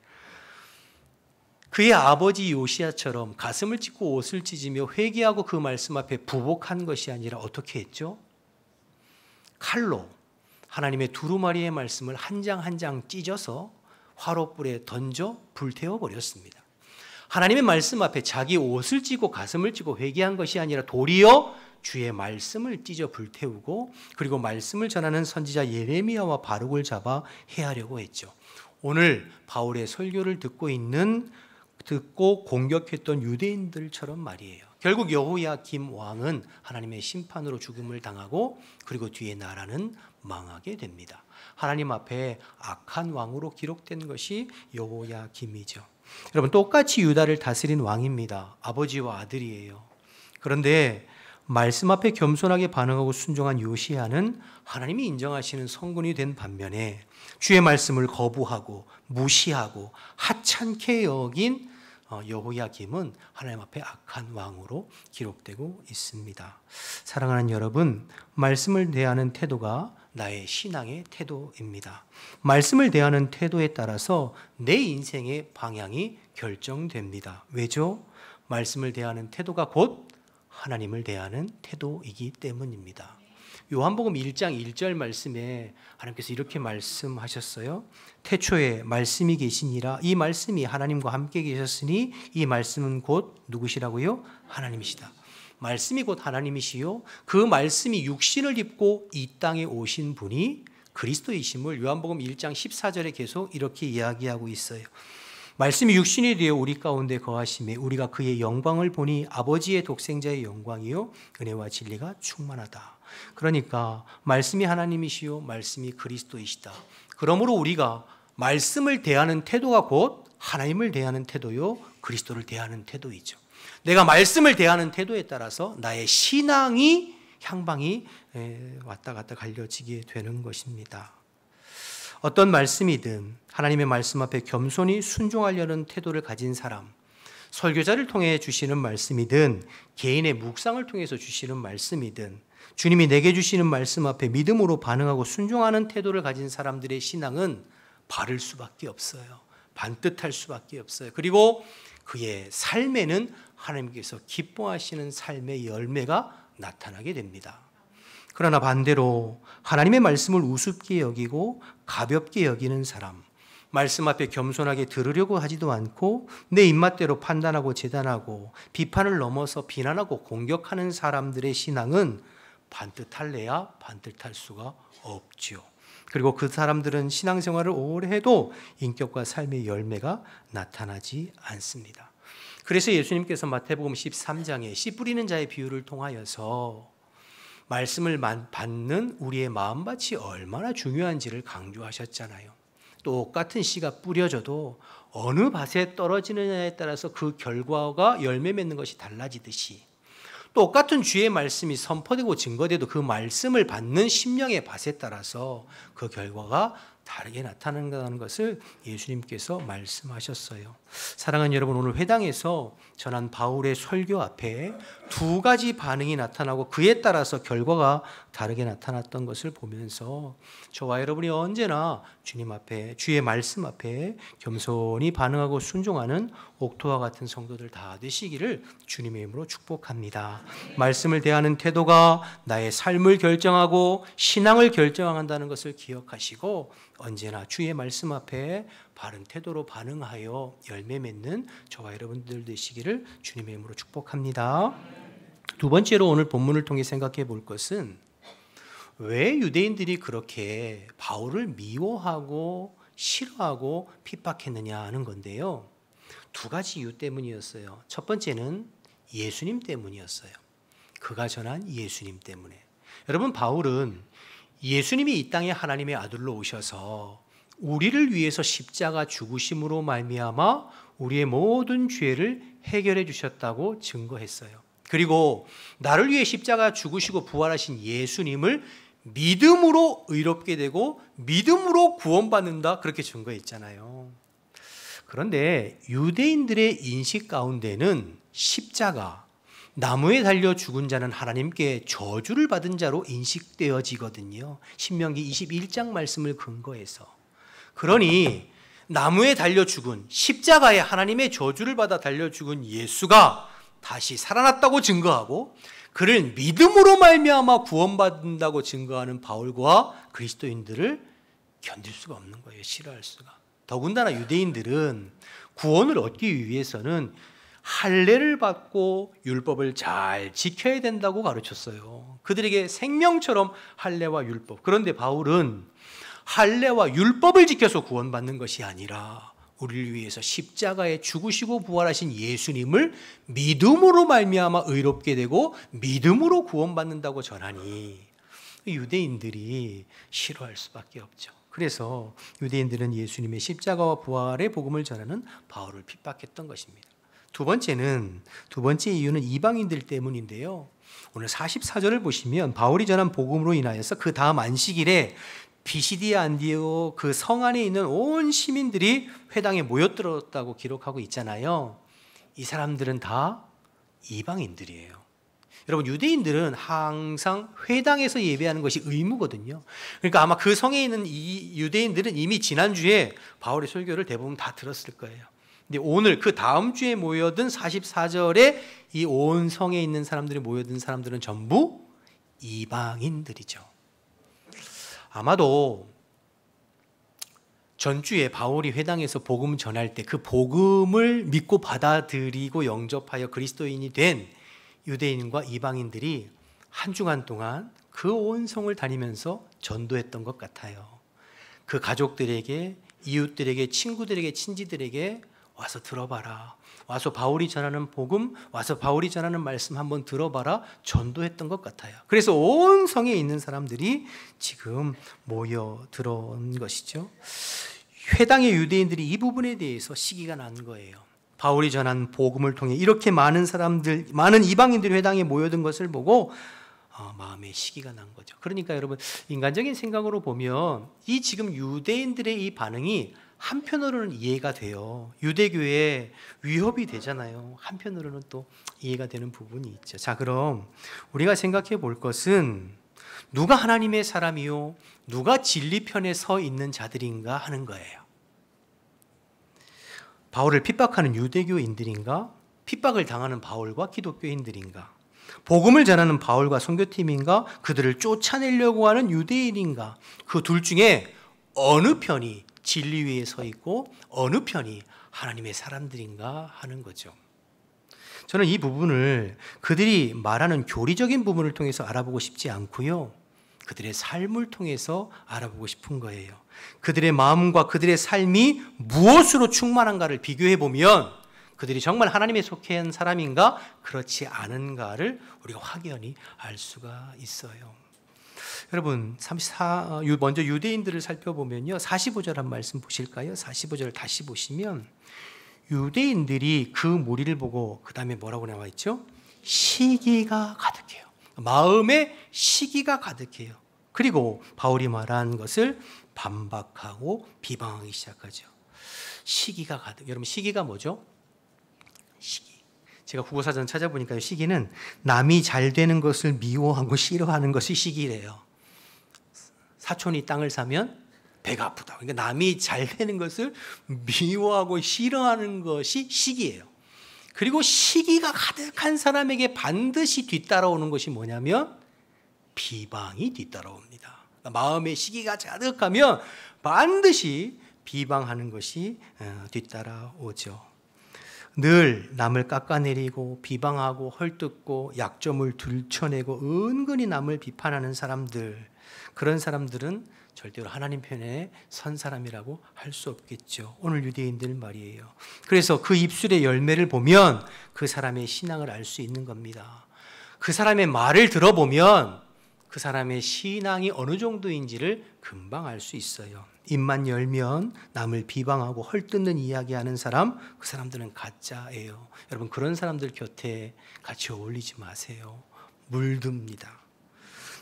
그의 아버지 요시야처럼 가슴을 찢고 옷을 찢으며 회개하고 그 말씀 앞에 부복한 것이 아니라 어떻게 했죠? 칼로 하나님의 두루마리의 말씀을 한 장 한 장 찢어서 화롯불에 던져 불태워 버렸습니다. 하나님의 말씀 앞에 자기 옷을 찢고 가슴을 찢고 회개한 것이 아니라 도리어 주의 말씀을 찢어 불태우고, 그리고 말씀을 전하는 선지자 예레미야와 바룩을 잡아 해하려고 했죠. 오늘 바울의 설교를 듣고 공격했던 유대인들처럼 말이에요. 결국 여호야김 왕은 하나님의 심판으로 죽음을 당하고, 그리고 뒤에 나라는 망하게 됩니다. 하나님 앞에 악한 왕으로 기록된 것이 여호야김이죠. 여러분, 똑같이 유다를 다스린 왕입니다. 아버지와 아들이에요. 그런데 말씀 앞에 겸손하게 반응하고 순종한 요시야는 하나님이 인정하시는 성군이 된 반면에 주의 말씀을 거부하고 무시하고 하찮게 여긴 여호야김은 하나님 앞에 악한 왕으로 기록되고 있습니다. 사랑하는 여러분, 말씀을 대하는 태도가 나의 신앙의 태도입니다. 말씀을 대하는 태도에 따라서 내 인생의 방향이 결정됩니다. 왜죠? 말씀을 대하는 태도가 곧 하나님을 대하는 태도이기 때문입니다. 요한복음 1장 1절 말씀에 하나님께서 이렇게 말씀하셨어요. 태초에 말씀이 계시니라. 이 말씀이 하나님과 함께 계셨으니 이 말씀은 곧 누구시라고요? 하나님이시다. 말씀이 곧 하나님이시요, 그 말씀이 육신을 입고 이 땅에 오신 분이 그리스도이심을 요한복음 1장 14절에 계속 이렇게 이야기하고 있어요. 말씀이 육신이 되어 우리 가운데 거하심에 우리가 그의 영광을 보니 아버지의 독생자의 영광이요 은혜와 진리가 충만하다. 그러니까 말씀이 하나님이시요 말씀이 그리스도이시다. 그러므로 우리가 말씀을 대하는 태도가 곧 하나님을 대하는 태도요 그리스도를 대하는 태도이죠. 내가 말씀을 대하는 태도에 따라서 나의 신앙이 향방이 왔다 갔다 갈려지게 되는 것입니다. 어떤 말씀이든 하나님의 말씀 앞에 겸손히 순종하려는 태도를 가진 사람, 설교자를 통해 주시는 말씀이든 개인의 묵상을 통해서 주시는 말씀이든 주님이 내게 주시는 말씀 앞에 믿음으로 반응하고 순종하는 태도를 가진 사람들의 신앙은 바를 수밖에 없어요. 반듯할 수밖에 없어요. 그리고 그의 삶에는 하나님께서 기뻐하시는 삶의 열매가 나타나게 됩니다. 그러나 반대로 하나님의 말씀을 우습게 여기고 가볍게 여기는 사람, 말씀 앞에 겸손하게 들으려고 하지도 않고 내 입맛대로 판단하고 재단하고 비판을 넘어서 비난하고 공격하는 사람들의 신앙은 반듯할래야 반듯할 수가 없죠. 그리고 그 사람들은 신앙생활을 오래 해도 인격과 삶의 열매가 나타나지 않습니다. 그래서 예수님께서 마태복음 13장에 씨 뿌리는 자의 비유를 통하여서 말씀을 받는 우리의 마음밭이 얼마나 중요한지를 강조하셨잖아요. 똑같은 씨가 뿌려져도 어느 밭에 떨어지느냐에 따라서 그 결과가 열매 맺는 것이 달라지듯이 똑같은 주의 말씀이 선포되고 증거돼도 그 말씀을 받는 심령의 밭에 따라서 그 결과가 다르게 나타난다는 것을 예수님께서 말씀하셨어요. 사랑하는 여러분, 오늘 회당에서 전한 바울의 설교 앞에 두 가지 반응이 나타나고 그에 따라서 결과가 다르게 나타났던 것을 보면서 저와 여러분이 언제나 주님 앞에, 주의 말씀 앞에 겸손히 반응하고 순종하는 옥토와 같은 성도들 다 되시기를 주님의 이름으로 축복합니다. 말씀을 대하는 태도가 나의 삶을 결정하고 신앙을 결정한다는 것을 기억하시고 언제나 주의 말씀 앞에 바른 태도로 반응하여 열매 맺는 저와 여러분들 되시기를 주님의 이름으로 축복합니다. 두 번째로 오늘 본문을 통해 생각해 볼 것은 왜 유대인들이 그렇게 바울을 미워하고 싫어하고 핍박했느냐 하는 건데요. 두 가지 이유 때문이었어요. 첫 번째는 예수님 때문이었어요. 그가 전한 예수님 때문에. 여러분, 바울은 예수님이 이 땅에 하나님의 아들로 오셔서 우리를 위해서 십자가 죽으심으로 말미암아 우리의 모든 죄를 해결해 주셨다고 증거했어요. 그리고 나를 위해 십자가 죽으시고 부활하신 예수님을 믿음으로 의롭게 되고 믿음으로 구원받는다, 그렇게 증거했잖아요. 그런데 유대인들의 인식 가운데는 십자가, 나무에 달려 죽은 자는 하나님께 저주를 받은 자로 인식되어지거든요. 신명기 21장 말씀을 근거해서. 그러니 나무에 달려 죽은, 십자가에 하나님의 저주를 받아 달려 죽은 예수가 다시 살아났다고 증거하고 그를 믿음으로 말미암아 구원받는다고 증거하는 바울과 그리스도인들을 견딜 수가 없는 거예요. 싫어할 수가. 더군다나 유대인들은 구원을 얻기 위해서는 할례를 받고 율법을 잘 지켜야 된다고 가르쳤어요. 그들에게 생명처럼 할례와 율법. 그런데 바울은 할례와 율법을 지켜서 구원받는 것이 아니라 우리를 위해서 십자가에 죽으시고 부활하신 예수님을 믿음으로 말미암아 의롭게 되고 믿음으로 구원받는다고 전하니 유대인들이 싫어할 수밖에 없죠. 그래서 유대인들은 예수님의 십자가와 부활의 복음을 전하는 바울을 핍박했던 것입니다. 두 번째 이유는 이방인들 때문인데요. 오늘 44절을 보시면 바울이 전한 복음으로 인하여서 그 다음 안식일에 비시디아 안디오 그 성 안에 있는 온 시민들이 회당에 모여들었다고 기록하고 있잖아요. 이 사람들은 다 이방인들이에요. 여러분, 유대인들은 항상 회당에서 예배하는 것이 의무거든요. 그러니까 아마 그 성에 있는 이 유대인들은 이미 지난주에 바울의 설교를 대부분 다 들었을 거예요. 근데 오늘 그 다음 주에 모여든 44절에 이 온 성에 있는 사람들이 모여든 사람들은 전부 이방인들이죠. 아마도 전주에 바울이 회당에서 복음 전할 때 그 복음을 믿고 받아들이고 영접하여 그리스도인이 된 유대인과 이방인들이 한 주간 동안 그 온 성을 다니면서 전도했던 것 같아요. 그 가족들에게, 이웃들에게, 친구들에게, 친지들에게 와서 들어봐라. 와서 바울이 전하는 복음, 와서 바울이 전하는 말씀 한번 들어봐라. 전도했던 것 같아요. 그래서 온 성에 있는 사람들이 지금 모여 들어온 것이죠. 회당의 유대인들이 이 부분에 대해서 시기가 난 거예요. 바울이 전한 복음을 통해 이렇게 많은 사람들, 많은 이방인들이 회당에 모여든 것을 보고 마음에 시기가 난 거죠. 그러니까 여러분, 인간적인 생각으로 보면 이 지금 유대인들의 이 반응이 한편으로는 이해가 돼요. 유대교에 위협이 되잖아요. 한편으로는 또 이해가 되는 부분이 있죠. 자, 그럼 우리가 생각해 볼 것은 누가 하나님의 사람이요, 누가 진리 편에 서 있는 자들인가 하는 거예요. 바울을 핍박하는 유대교인들인가, 핍박을 당하는 바울과 기독교인들인가, 복음을 전하는 바울과 선교팀인가, 그들을 쫓아내려고 하는 유대인인가, 그 둘 중에 어느 편이 진리 위에 서 있고 어느 편이 하나님의 사람들인가 하는 거죠. 저는 이 부분을 그들이 말하는 교리적인 부분을 통해서 알아보고 싶지 않고요, 그들의 삶을 통해서 알아보고 싶은 거예요. 그들의 마음과 그들의 삶이 무엇으로 충만한가를 비교해 보면 그들이 정말 하나님에 속한 사람인가 그렇지 않은가를 우리가 확연히 알 수가 있어요. 여러분, 먼저 유대인들을 살펴보면요, 45절 한 말씀 보실까요? 45절 다시 보시면 유대인들이 그 무리를 보고 그 다음에 뭐라고 나와 있죠? 시기가 가득해요. 마음에 시기가 가득해요. 그리고 바울이 말한 것을 반박하고 비방하기 시작하죠. 시기가 가득. 여러분, 시기가 뭐죠? 시기. 제가 국어사전 찾아보니까 시기는 남이 잘 되는 것을 미워하고 싫어하는 것이 시기래요. 사촌이 땅을 사면 배가 아프다. 그러니까 남이 잘 되는 것을 미워하고 싫어하는 것이 시기예요. 그리고 시기가 가득한 사람에게 반드시 뒤따라오는 것이 뭐냐면 비방이 뒤따라옵니다. 그러니까 마음에 시기가 가득하면 반드시 비방하는 것이 뒤따라오죠. 늘 남을 깎아내리고 비방하고 헐뜯고 약점을 들춰내고 은근히 남을 비판하는 사람들, 그런 사람들은 절대로 하나님 편에 선 사람이라고 할 수 없겠죠. 오늘 유대인들 말이에요. 그래서 그 입술의 열매를 보면 그 사람의 신앙을 알 수 있는 겁니다. 그 사람의 말을 들어보면 그 사람의 신앙이 어느 정도인지를 금방 알 수 있어요. 입만 열면 남을 비방하고 헐뜯는 이야기하는 사람, 그 사람들은 가짜예요. 여러분, 그런 사람들 곁에 같이 어울리지 마세요. 물듭니다.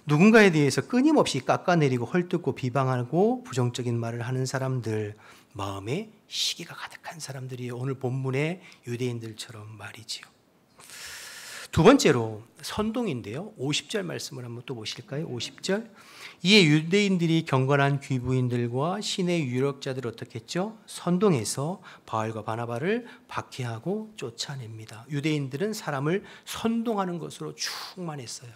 누군가에 대해서 끊임없이 깎아내리고 헐뜯고 비방하고 부정적인 말을 하는 사람들, 마음에 시기가 가득한 사람들이 오늘 본문의 유대인들처럼 말이지요. 두 번째로 선동인데요. 50절 말씀을 한번 또 보실까요? 50절. 이에 유대인들이 경건한 귀부인들과 신의 유력자들을 어떻게 했죠? 선동해서 바울과 바나바를 박해하고 쫓아냅니다. 유대인들은 사람을 선동하는 것으로 충만했어요.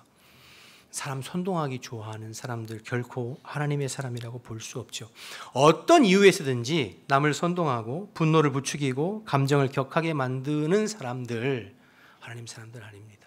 사람 선동하기 좋아하는 사람들 결코 하나님의 사람이라고 볼 수 없죠. 어떤 이유에서든지 남을 선동하고 분노를 부추기고 감정을 격하게 만드는 사람들, 하나님 사람들 아닙니다.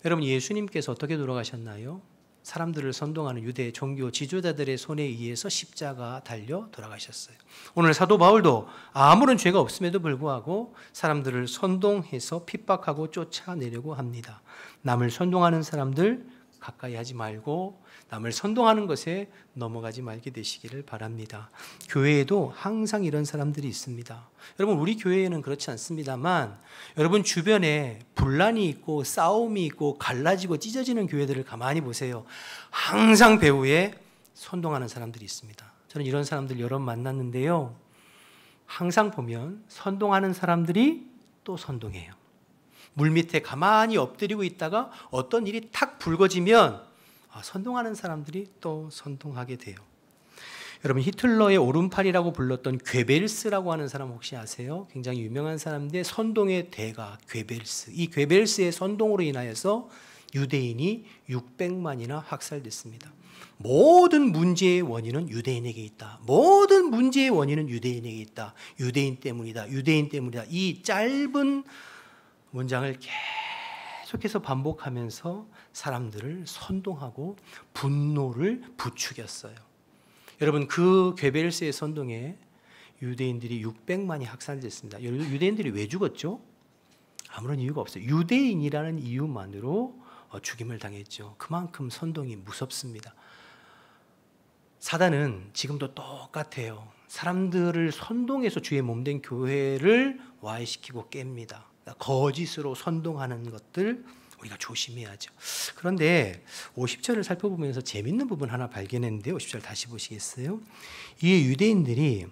여러분, 예수님께서 어떻게 돌아가셨나요? 사람들을 선동하는 유대 종교 지도자들의 손에 의해서 십자가 달려 돌아가셨어요. 오늘 사도 바울도 아무런 죄가 없음에도 불구하고 사람들을 선동해서 핍박하고 쫓아내려고 합니다. 남을 선동하는 사람들 가까이 하지 말고 남을 선동하는 것에 넘어가지 말게 되시기를 바랍니다. 교회에도 항상 이런 사람들이 있습니다. 여러분, 우리 교회에는 그렇지 않습니다만 여러분 주변에 분란이 있고 싸움이 있고 갈라지고 찢어지는 교회들을 가만히 보세요. 항상 배후에 선동하는 사람들이 있습니다. 저는 이런 사람들 여러 번 만났는데요. 항상 보면 선동하는 사람들이 또 선동해요. 물밑에 가만히 엎드리고 있다가 어떤 일이 탁 불거지면 선동하는 사람들이 또 선동하게 돼요. 여러분, 히틀러의 오른팔이라고 불렀던 괴벨스라고 하는 사람 혹시 아세요? 굉장히 유명한 사람인데 선동의 대가 괴벨스. 이 괴벨스의 선동으로 인하여서 유대인이 600만이나 학살됐습니다. 모든 문제의 원인은 유대인에게 있다. 모든 문제의 원인은 유대인에게 있다. 유대인 때문이다. 유대인 때문이다. 이 짧은 문장을 계속해서 반복하면서 사람들을 선동하고 분노를 부추겼어요. 여러분, 그 괴벨스의 선동에 유대인들이 600만이 학살됐습니다. 유대인들이 왜 죽었죠? 아무런 이유가 없어요. 유대인이라는 이유만으로 죽임을 당했죠. 그만큼 선동이 무섭습니다. 사단은 지금도 똑같아요. 사람들을 선동해서 주의 몸된 교회를 와해시키고 깹니다. 거짓으로 선동하는 것들 우리가 조심해야죠. 그런데 50절을 살펴보면서 재밌는 부분 하나 발견했는데요. 50절 다시 보시겠어요? 이 유대인들이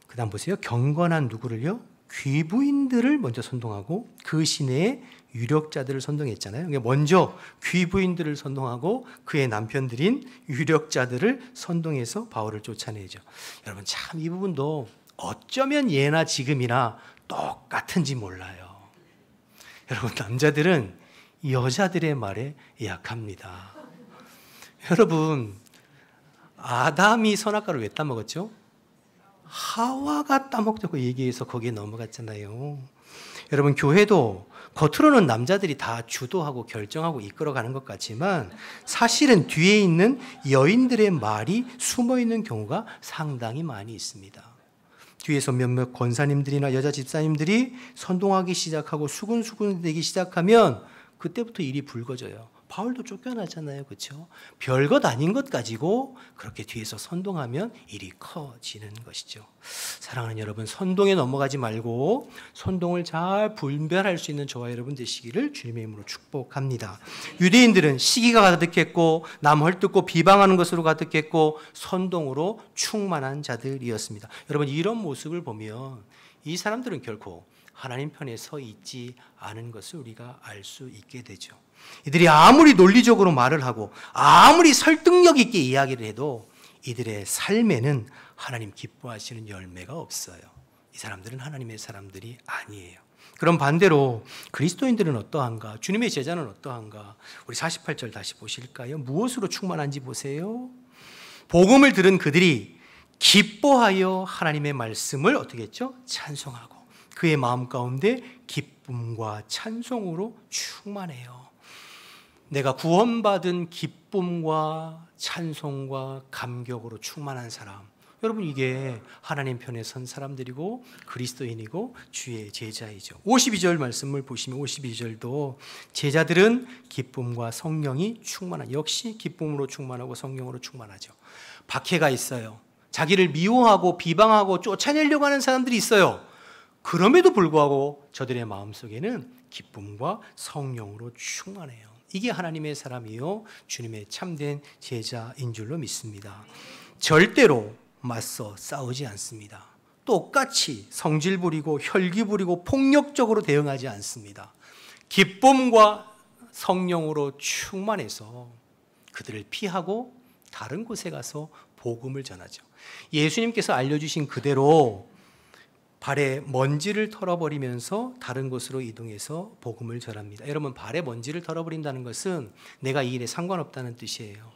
그 다음 보세요. 경건한 누구를요? 귀부인들을 먼저 선동하고 그 시내의 유력자들을 선동했잖아요. 그러니까 먼저 귀부인들을 선동하고 그의 남편들인 유력자들을 선동해서 바울을 쫓아내죠. 여러분, 참 이 부분도 어쩌면 예나 지금이나 똑같은지 몰라요. 여러분, 남자들은 여자들의 말에 약합니다. 여러분, 아담이 선악과를 왜 따먹었죠? 하와가 따먹자고 얘기해서 거기에 넘어갔잖아요. 여러분, 교회도 겉으로는 남자들이 다 주도하고 결정하고 이끌어가는 것 같지만 사실은 뒤에 있는 여인들의 말이 숨어있는 경우가 상당히 많이 있습니다. 뒤에서 몇몇 권사님들이나 여자 집사님들이 선동하기 시작하고 수군수군되기 시작하면 그때부터 일이 불거져요. 바울도 쫓겨나잖아요. 그렇죠? 별것 아닌 것 가지고 그렇게 뒤에서 선동하면 일이 커지는 것이죠. 사랑하는 여러분, 선동에 넘어가지 말고 선동을 잘 분별할 수 있는 저와 여러분 되시기를 주님의 이름으로 축복합니다. 유대인들은 시기가 가득했고 남 헐뜯고 비방하는 것으로 가득했고 선동으로 충만한 자들이었습니다. 여러분, 이런 모습을 보면 이 사람들은 결코 하나님 편에 서 있지 않은 것을 우리가 알 수 있게 되죠. 이들이 아무리 논리적으로 말을 하고 아무리 설득력 있게 이야기를 해도 이들의 삶에는 하나님 기뻐하시는 열매가 없어요. 이 사람들은 하나님의 사람들이 아니에요. 그럼 반대로 그리스도인들은 어떠한가? 주님의 제자는 어떠한가? 우리 48절 다시 보실까요? 무엇으로 충만한지 보세요. 복음을 들은 그들이 기뻐하여 하나님의 말씀을 어떻게 했죠? 찬송하고 그의 마음 가운데 기쁨과 찬송으로 충만해요. 내가 구원받은 기쁨과 찬송과 감격으로 충만한 사람, 여러분, 이게 하나님 편에 선 사람들이고 그리스도인이고 주의 제자이죠. 52절 말씀을 보시면 52절도 제자들은 기쁨과 성령이 충만한, 역시 기쁨으로 충만하고 성령으로 충만하죠. 박해가 있어요. 자기를 미워하고 비방하고 쫓아내려고 하는 사람들이 있어요. 그럼에도 불구하고 저들의 마음속에는 기쁨과 성령으로 충만해요. 이게 하나님의 사람이요 주님의 참된 제자인 줄로 믿습니다. 절대로 맞서 싸우지 않습니다. 똑같이 성질 부리고 혈기 부리고 폭력적으로 대응하지 않습니다. 기쁨과 성령으로 충만해서 그들을 피하고 다른 곳에 가서 복음을 전하죠. 예수님께서 알려주신 그대로 발에 먼지를 털어버리면서 다른 곳으로 이동해서 복음을 전합니다. 여러분, 발에 먼지를 털어버린다는 것은 내가 이 일에 상관없다는 뜻이에요.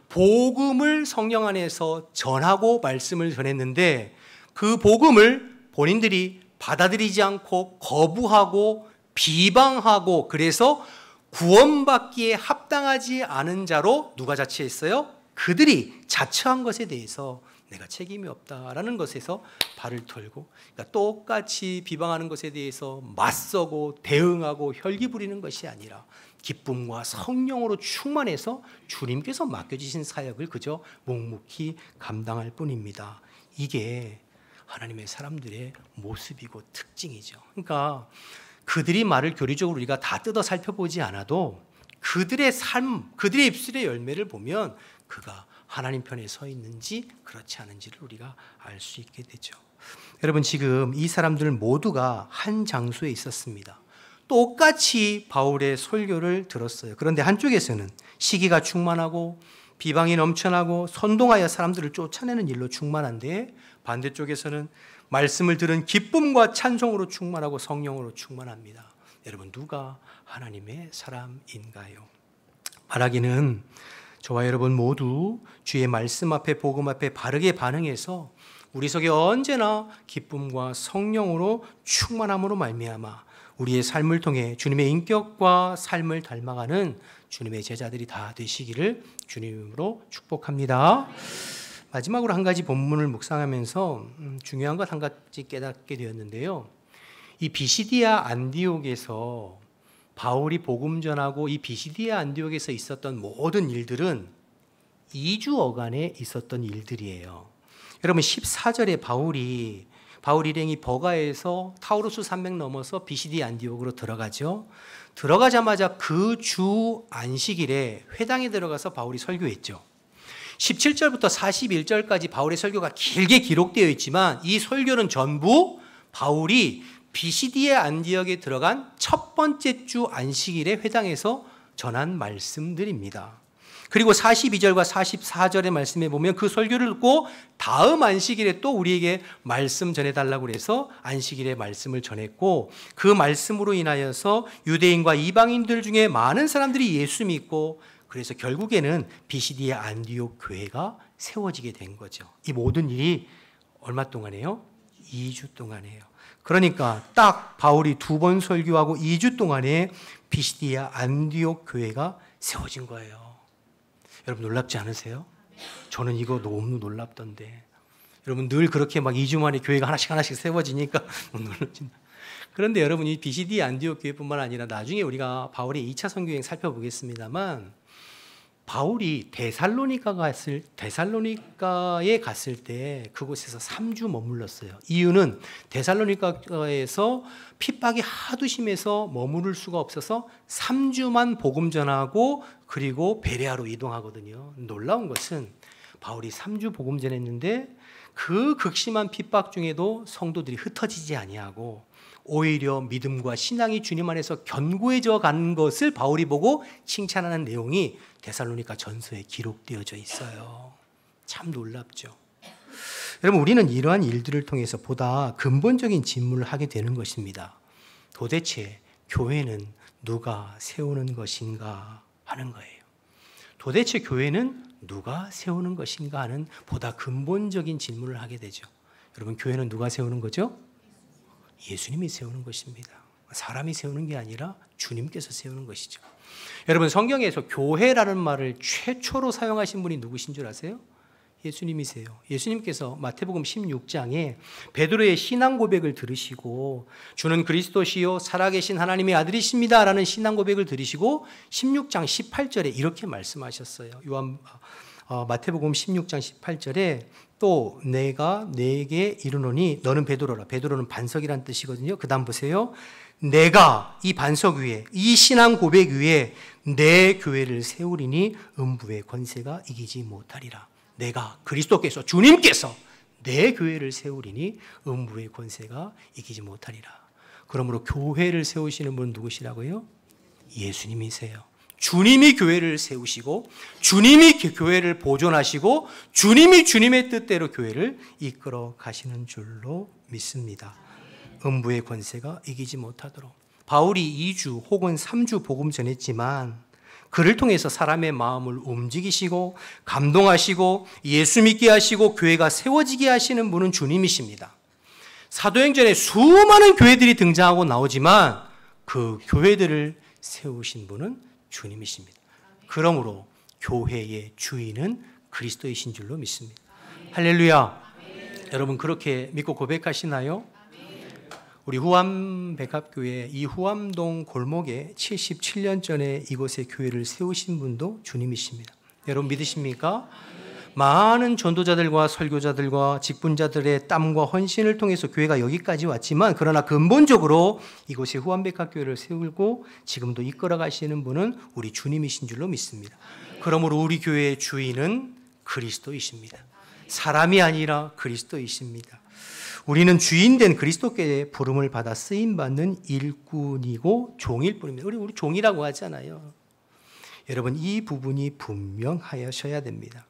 복음을 성령 안에서 전하고 말씀을 전했는데 그 복음을 본인들이 받아들이지 않고 거부하고 비방하고, 그래서 구원받기에 합당하지 않은 자로 누가 자처했어요? 그들이 자처한 것에 대해서 내가 책임이 없다라는 것에서 발을 털고, 그러니까 똑같이 비방하는 것에 대해서 맞서고 대응하고 혈기 부리는 것이 아니라 기쁨과 성령으로 충만해서 주님께서 맡겨주신 사역을 그저 묵묵히 감당할 뿐입니다. 이게 하나님의 사람들의 모습이고 특징이죠. 그러니까 그들이 말을 교리적으로 우리가 다 뜯어 살펴보지 않아도 그들의 삶, 그들의 입술의 열매를 보면 그가 하나님 편에 서 있는지 그렇지 않은지를 우리가 알 수 있게 되죠. 여러분, 지금 이 사람들 모두가 한 장소에 있었습니다. 똑같이 바울의 설교를 들었어요. 그런데 한쪽에서는 시기가 충만하고 비방이 넘쳐나고 선동하여 사람들을 쫓아내는 일로 충만한데, 반대쪽에서는 말씀을 들은 기쁨과 찬송으로 충만하고 성령으로 충만합니다. 여러분, 누가 하나님의 사람인가요? 말하기는 저와 여러분 모두 주의 말씀 앞에, 복음 앞에 바르게 반응해서 우리 속에 언제나 기쁨과 성령으로 충만함으로 말미암아 우리의 삶을 통해 주님의 인격과 삶을 닮아가는 주님의 제자들이 다 되시기를 주님으로 축복합니다. 마지막으로 한 가지 본문을 묵상하면서 중요한 것 한 가지 깨닫게 되었는데요. 이 비시디아 안디옥에서 바울이 복음 전하고 이 비시디아 안디옥에서 있었던 모든 일들은 2주어간에 있었던 일들이에요. 여러분, 14절에 바울 일행이 버가에서 타우루스 산맥 넘어서 비시디아 안디옥으로 들어가죠. 들어가자마자 그 주 안식일에 회당에 들어가서 바울이 설교했죠. 17절부터 41절까지 바울의 설교가 길게 기록되어 있지만 이 설교는 전부 바울이 비시디아 안디옥에 들어간 첫 번째 주 안식일에 회당에서 전한 말씀들입니다. 그리고 42절과 44절의 말씀에 보면 그 설교를 듣고 다음 안식일에 또 우리에게 말씀 전해달라고 그래서 안식일에 말씀을 전했고, 그 말씀으로 인하여서 유대인과 이방인들 중에 많은 사람들이 예수 믿고, 그래서 결국에는 비시디아 안디옥 교회가 세워지게 된 거죠. 이 모든 일이 얼마 동안에요? 2주 동안에요. 그러니까 딱 바울이 2번 설교하고 2주 동안에 비시디아 안디옥 교회가 세워진 거예요. 여러분, 놀랍지 않으세요? 저는 이거 너무 놀랍던데. 여러분, 늘 그렇게 막 2주 만에 교회가 하나씩 세워지니까 놀랍진다. 그런데 여러분, 이 비시디아 안디옥 교회뿐만 아니라 나중에 우리가 바울의 2차 선교여행 살펴보겠습니다만, 바울이 데살로니가에 갔을 때 그곳에서 3주 머물렀어요. 이유는 데살로니가에서 핍박이 하도 심해서 머무를 수가 없어서 3주만 복음 전하고 그리고 베레아로 이동하거든요. 놀라운 것은 바울이 3주 복음 전했는데 그 극심한 핍박 중에도 성도들이 흩어지지 아니하고 오히려 믿음과 신앙이 주님 안에서 견고해져 가는 것을 바울이 보고 칭찬하는 내용이 데살로니가 전서에 기록되어져 있어요. 참 놀랍죠. 여러분, 우리는 이러한 일들을 통해서 보다 근본적인 질문을 하게 되는 것입니다. 도대체 교회는 누가 세우는 것인가 하는 거예요. 도대체 교회는 누가 세우는 것인가 하는 보다 근본적인 질문을 하게 되죠. 여러분, 교회는 누가 세우는 거죠? 예수님이 세우는 것입니다. 사람이 세우는 게 아니라 주님께서 세우는 것이죠. 여러분, 성경에서 교회라는 말을 최초로 사용하신 분이 누구신 줄 아세요? 예수님이세요. 예수님께서 마태복음 16장에 베드로의 신앙 고백을 들으시고 주는 그리스도시요 살아계신 하나님의 아들이십니다 라는 신앙 고백을 들으시고 16장 18절에 이렇게 말씀하셨어요. 마태복음 16장 18절에 또 내가 네게 이르노니 너는 베드로라. 베드로는 반석이란 뜻이거든요. 그 다음 보세요. 내가 이 반석 위에, 이 신앙 고백 위에 내 교회를 세우리니 음부의 권세가 이기지 못하리라. 내가, 그리스도께서, 주님께서 내 교회를 세우리니 음부의 권세가 이기지 못하리라. 그러므로 교회를 세우시는 분은 누구시라고요? 예수님이세요. 주님이 교회를 세우시고 주님이 교회를 보존하시고 주님이 주님의 뜻대로 교회를 이끌어 가시는 줄로 믿습니다. 음부의 권세가 이기지 못하도록. 바울이 2주 혹은 3주 복음 전했지만 그를 통해서 사람의 마음을 움직이시고 감동하시고 예수 믿게 하시고 교회가 세워지게 하시는 분은 주님이십니다. 사도행전에 수많은 교회들이 등장하고 나오지만 그 교회들을 세우신 분은 주님이십니다. 그러므로 교회의 주인은 그리스도이신 줄로 믿습니다. 할렐루야. 여러분 그렇게 믿고 고백하시나요? 우리 후암 백합교회 이 후암동 골목에 77년 전에 이곳에 교회를 세우신 분도 주님이십니다. 여러분 믿으십니까? 많은 전도자들과 설교자들과 직분자들의 땀과 헌신을 통해서 교회가 여기까지 왔지만 그러나 근본적으로 이곳에 후암 백합교회를 세우고 지금도 이끌어 가시는 분은 우리 주님이신 줄로 믿습니다. 그러므로 우리 교회의 주인은 그리스도이십니다. 사람이 아니라 그리스도이십니다. 우리는 주인된 그리스도께 부름을 받아 쓰임받는 일꾼이고 종일 뿐입니다. 우리 종이라고 하잖아요. 여러분 이 부분이 분명하셔야 됩니다.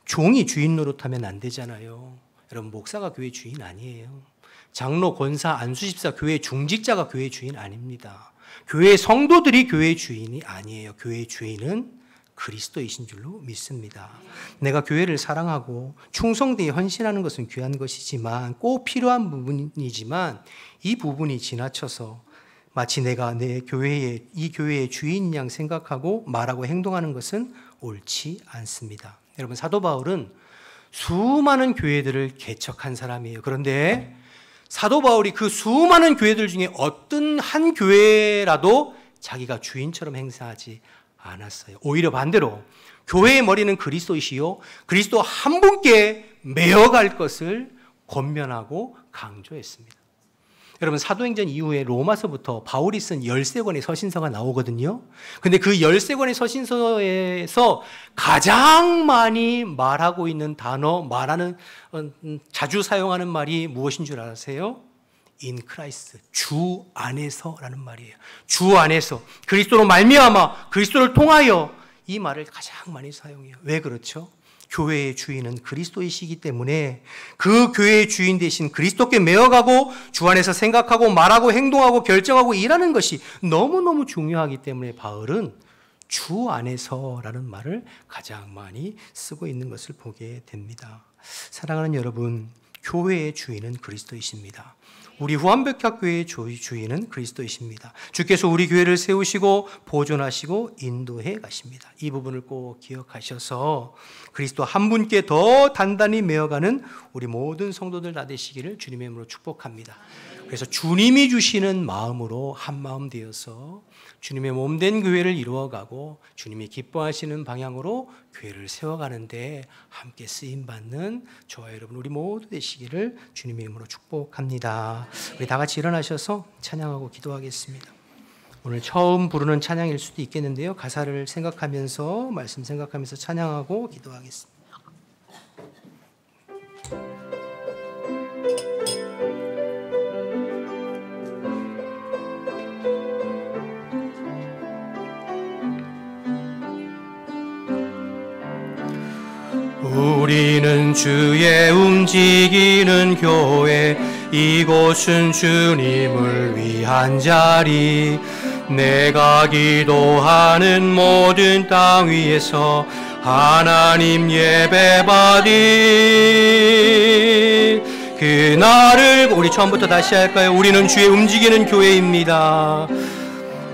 종이 주인 노릇하면 안 되잖아요. 여러분 목사가 교회 주인 아니에요. 장로, 권사, 안수집사 교회 중직자가 교회 주인 아닙니다. 교회 성도들이 교회 주인이 아니에요. 교회 주인은 그리스도이신 줄로 믿습니다. 내가 교회를 사랑하고 충성되게 헌신하는 것은 귀한 것이지만 꼭 필요한 부분이지만 이 부분이 지나쳐서 마치 내가 이 교회의 주인 양 생각하고 말하고 행동하는 것은 옳지 않습니다. 여러분 사도 바울은 수많은 교회들을 개척한 사람이에요. 그런데 사도 바울이 그 수많은 교회들 중에 어떤 한 교회라도 자기가 주인처럼 행사하지 않았어요. 오히려 반대로 교회의 머리는 그리스도이시요 그리스도 한 분께 매어갈 것을 권면하고 강조했습니다. 여러분 사도행전 이후에 로마서부터 바울이 쓴 13권의 서신서가 나오거든요. 근데 그 13권의 서신서에서 가장 많이 말하고 있는 단어, 자주 사용하는 말이 무엇인 줄 아세요? In Christ, 주 안에서라는 말이에요. 주 안에서, 그리스도로 말미암아, 그리스도를 통하여 이 말을 가장 많이 사용해요. 왜 그렇죠? 교회의 주인은 그리스도이시기 때문에 그 교회의 주인 대신 그리스도께 매어가고 주 안에서 생각하고 말하고 행동하고 결정하고 일하는 것이 너무너무 중요하기 때문에 바울은 주 안에서라는 말을 가장 많이 쓰고 있는 것을 보게 됩니다. 사랑하는 여러분, 교회의 주인은 그리스도이십니다. 우리 후암백합교회의 주인은 그리스도이십니다. 주께서 우리 교회를 세우시고 보존하시고 인도해 가십니다. 이 부분을 꼭 기억하셔서 그리스도 한 분께 더 단단히 매어가는 우리 모든 성도들 다 되시기를 주님의 이름으로 축복합니다. 그래서 주님이 주시는 마음으로 한 마음 되어서 주님의 몸된 교회를 이루어가고 주님이 기뻐하시는 방향으로 교회를 세워가는데 함께 쓰임받는 저와 여러분 우리 모두 되시기를 주님의 이름으로 축복합니다. 우리 다 같이 일어나셔서 찬양하고 기도하겠습니다. 오늘 처음 부르는 찬양일 수도 있겠는데요. 가사를 생각하면서 말씀 생각하면서 찬양하고 기도하겠습니다. 우리는 주의 움직이는 교회, 이곳은 주님을 위한 자리. 내가 기도하는 모든 땅 위에서 하나님 예배받이 그날을 우리 처음부터 다시 할까요? 우리는 주의 움직이는 교회입니다.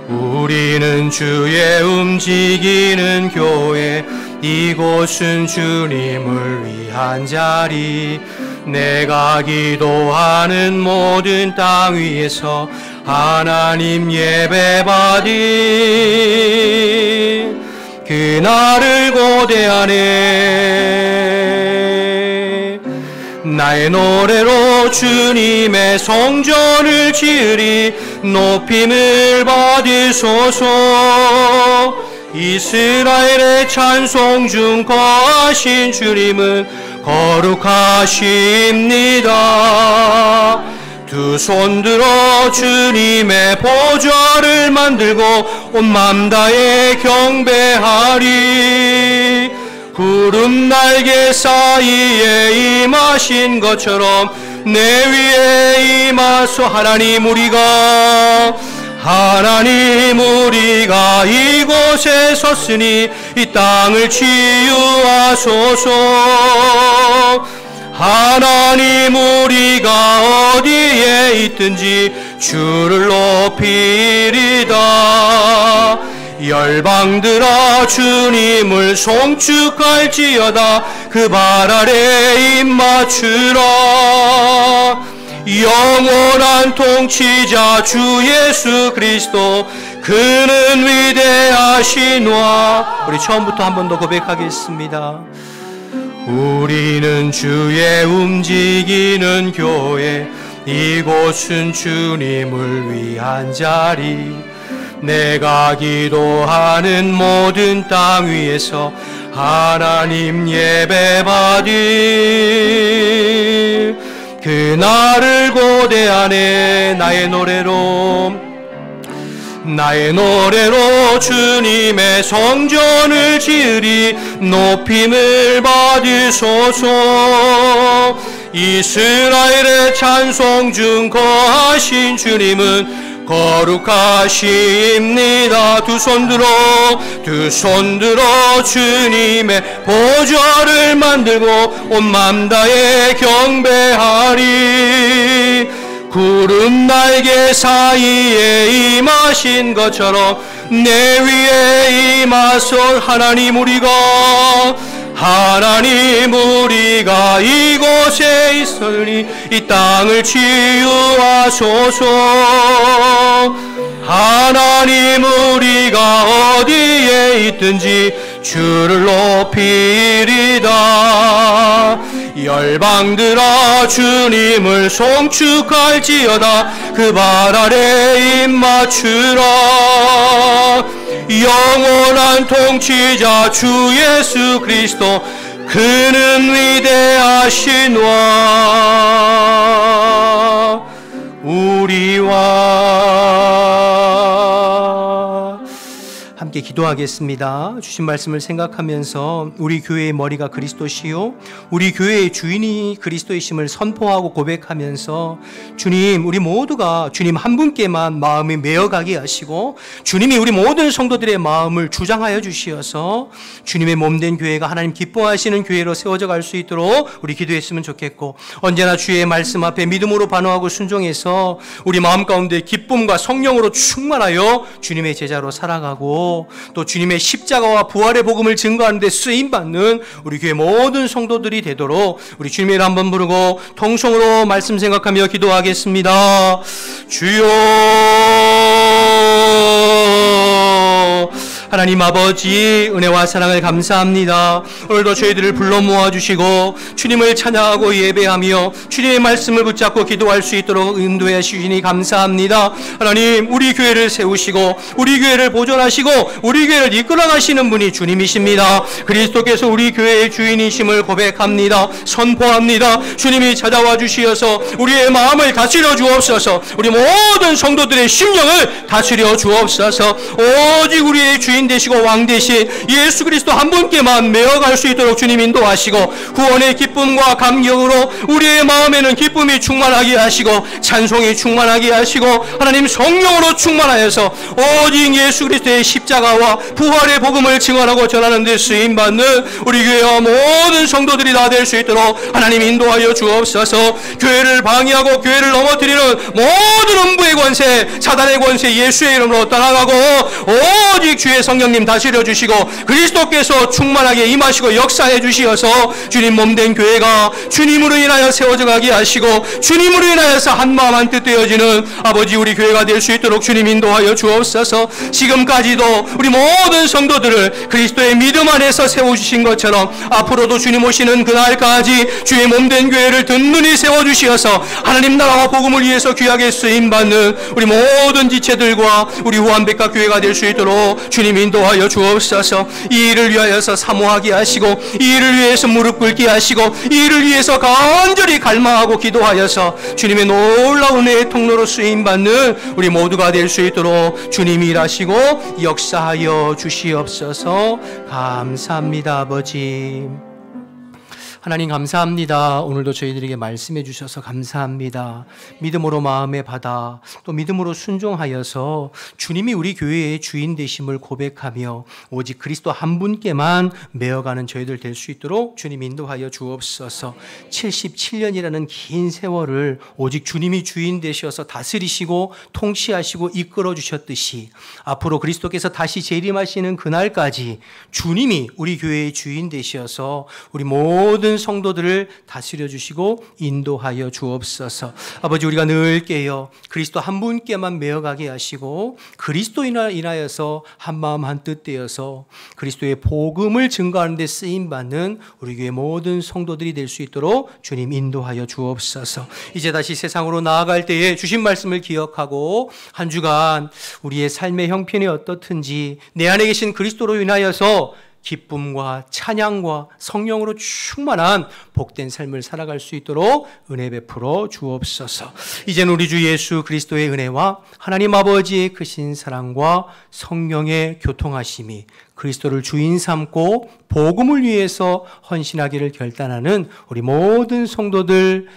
우리는 주의 움직이는 교회, 이곳은 주님을 위한 자리. 내가 기도하는 모든 땅 위에서 하나님 예배받이 그날을 고대하네. 나의 노래로 주님의 성전을 지으리. 높임을 받으소서. 이스라엘의 찬송 중 거하신 주님은 거룩하십니다. 두 손 들어 주님의 보좌를 만들고 온 맘 다해 경배하리. 구름 날개 사이에 임하신 것처럼 내 위에 임하소. 하나님 우리가 이곳에 섰으니 이 땅을 치유하소서. 하나님 우리가 어디에 있든지 주를 높이리다. 열방들아 주님을 송축할지어다. 그 발 아래 입 맞추라. 영원한 통치자 주 예수 그리스도, 그는 위대하시노라. 우리 처음부터 한 번 더 고백하겠습니다. 우리는 주의 움직이는 교회, 이곳은 주님을 위한 자리. 내가 기도하는 모든 땅 위에서 하나님 예배 받을 그날을 고대하네. 나의 노래로 주님의 성전을 지으리. 높임을 받으소서. 이스라엘의 찬송 중 거하신 주님은 거룩하십니다. 두 손 들어 주님의 보좌를 만들고 온 맘 다해 경배하리. 구름 날개 사이에 임하신 것처럼 내 위에 임하소. 하나님 우리가 이곳에 있으니 이 땅을 치유하소서. 하나님 우리가 어디에 있든지 주를 높이리다. 열방들아 주님을 송축할지어다. 그 발 아래 입 맞추라. 영원한 통치자 주 예수 그리스도, 그는 위대하시노라. 우리와 함께 기도하겠습니다. 주신 말씀을 생각하면서 우리 교회의 머리가 그리스도시요 우리 교회의 주인이 그리스도이심을 선포하고 고백하면서 주님, 우리 모두가 주님 한 분께만 마음이 메어가게 하시고 주님이 우리 모든 성도들의 마음을 주장하여 주시어서 주님의 몸된 교회가 하나님 기뻐하시는 교회로 세워져 갈 수 있도록 우리 기도했으면 좋겠고, 언제나 주의 말씀 앞에 믿음으로 반응하고 순종해서 우리 마음 가운데 기쁨과 성령으로 충만하여 주님의 제자로 살아가고 또 주님의 십자가와 부활의 복음을 증거하는 데 쓰임받는 우리 교회 모든 성도들이 되도록 우리 주님의 이름 한번 부르고 통성으로 말씀 생각하며 기도하겠습니다. 주여, 하나님 아버지, 은혜와 사랑을 감사합니다. 오늘도 저희들을 불러 모아주시고 주님을 찬양하고 예배하며 주님의 말씀을 붙잡고 기도할 수 있도록 인도해 주시니 감사합니다. 하나님, 우리 교회를 세우시고 우리 교회를 보존하시고 우리 교회를 이끌어 가시는 분이 주님이십니다. 그리스도께서 우리 교회의 주인이심을 고백합니다. 선포합니다. 주님이 찾아와 주시어서 우리의 마음을 다스려 주옵소서. 우리 모든 성도들의 심령을 다스려 주옵소서. 오직 우리의 주인 되시고 왕 되신 예수 그리스도 한 분께만 메어갈 수 있도록 주님 인도하시고 구원의 기쁨과 감격으로 우리의 마음에는 기쁨이 충만하게 하시고 찬송이 충만하게 하시고 하나님 성령으로 충만하여서 오직 예수 그리스도의 십자가와 부활의 복음을 증언하고 전하는 데 쓰임받는 우리 교회와 모든 성도들이 다 될 수 있도록 하나님 인도하여 주옵소서. 교회를 방해하고 교회를 넘어뜨리는 모든 음부의 권세, 사단의 권세 예수의 이름으로 떠나가고 오직 주의 성령님 다스려 주시고 그리스도께서 충만하게 임하시고 역사해 주시어서 주님 몸된 교회가 주님으로 인하여 세워져 가게 하시고 주님으로 인하여서 한마음 한뜻 되어지는 아버지 우리 교회가 될 수 있도록 주님 인도하여 주옵소서. 지금까지도 우리 모든 성도들을 그리스도의 믿음 안에서 세워주신 것처럼 앞으로도 주님 오시는 그날까지 주의 몸된 교회를 든든히 세워주시어서 하나님 나라와 복음을 위해서 귀하게 쓰임받는 우리 모든 지체들과 우리 후한백과 교회가 될 수 있도록 주님 주님 인도하여 주옵소서. 이 일을 위하여서 사모하게 하시고, 이 일을 위해서 무릎 꿇게 하시고, 이 일을 위해서 간절히 갈망하고 기도하여서 주님의 놀라운 은혜의 통로로 쓰임받는 우리 모두가 될 수 있도록 주님이 일하시고 역사하여 주시옵소서. 감사합니다. 아버지 하나님 감사합니다. 오늘도 저희들에게 말씀해 주셔서 감사합니다. 믿음으로 마음에 받아 또 믿음으로 순종하여서 주님이 우리 교회의 주인 되심을 고백하며 오직 그리스도 한 분께만 메어가는 저희들 될 수 있도록 주님 인도하여 주옵소서. 77년이라는 긴 세월을 오직 주님이 주인 되셔서 다스리시고 통치하시고 이끌어 주셨듯이 앞으로 그리스도께서 다시 재림하시는 그날까지 주님이 우리 교회의 주인 되셔서 우리 모든 성도들을 다스려 주시고 인도하여 주옵소서. 아버지 우리가 늘 깨어 그리스도 한 분께만 메어가게 하시고 그리스도 인하여서 한마음 한뜻 되어서 그리스도의 복음을 증거하는 데 쓰임받는 우리 교회 모든 성도들이 될 수 있도록 주님 인도하여 주옵소서. 이제 다시 세상으로 나아갈 때에 주신 말씀을 기억하고 한 주간 우리의 삶의 형편이 어떻든지 내 안에 계신 그리스도로 인하여서 기쁨과 찬양과 성령으로 충만한 복된 삶을 살아갈 수 있도록 은혜 베풀어 주옵소서. 이제는 우리 주 예수 그리스도의 은혜와 하나님 아버지의 크신 사랑과 성령의 교통하심이 그리스도를 주인 삼고 복음을 위해서 헌신하기를 결단하는 우리 모든 성도들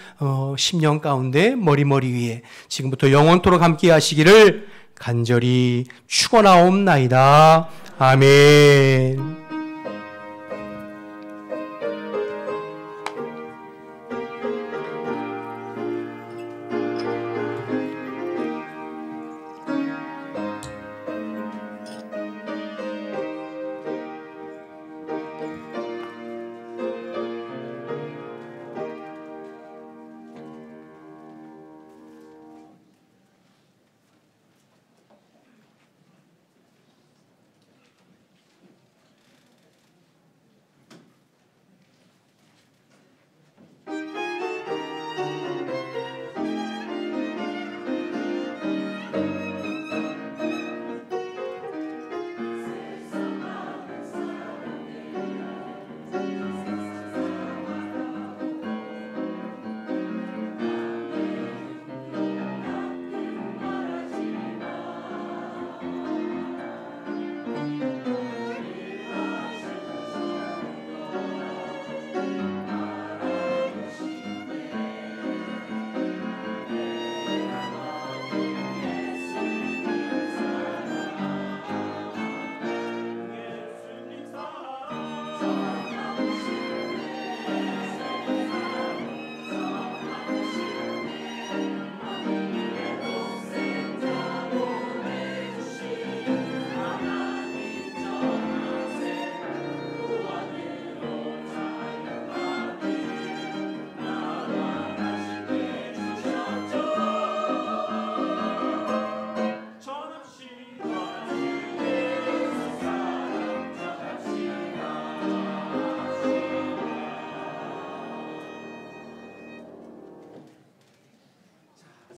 심령 가운데 머리 위에 지금부터 영원토록 함께 하시기를 간절히 축원하옵나이다. 아멘.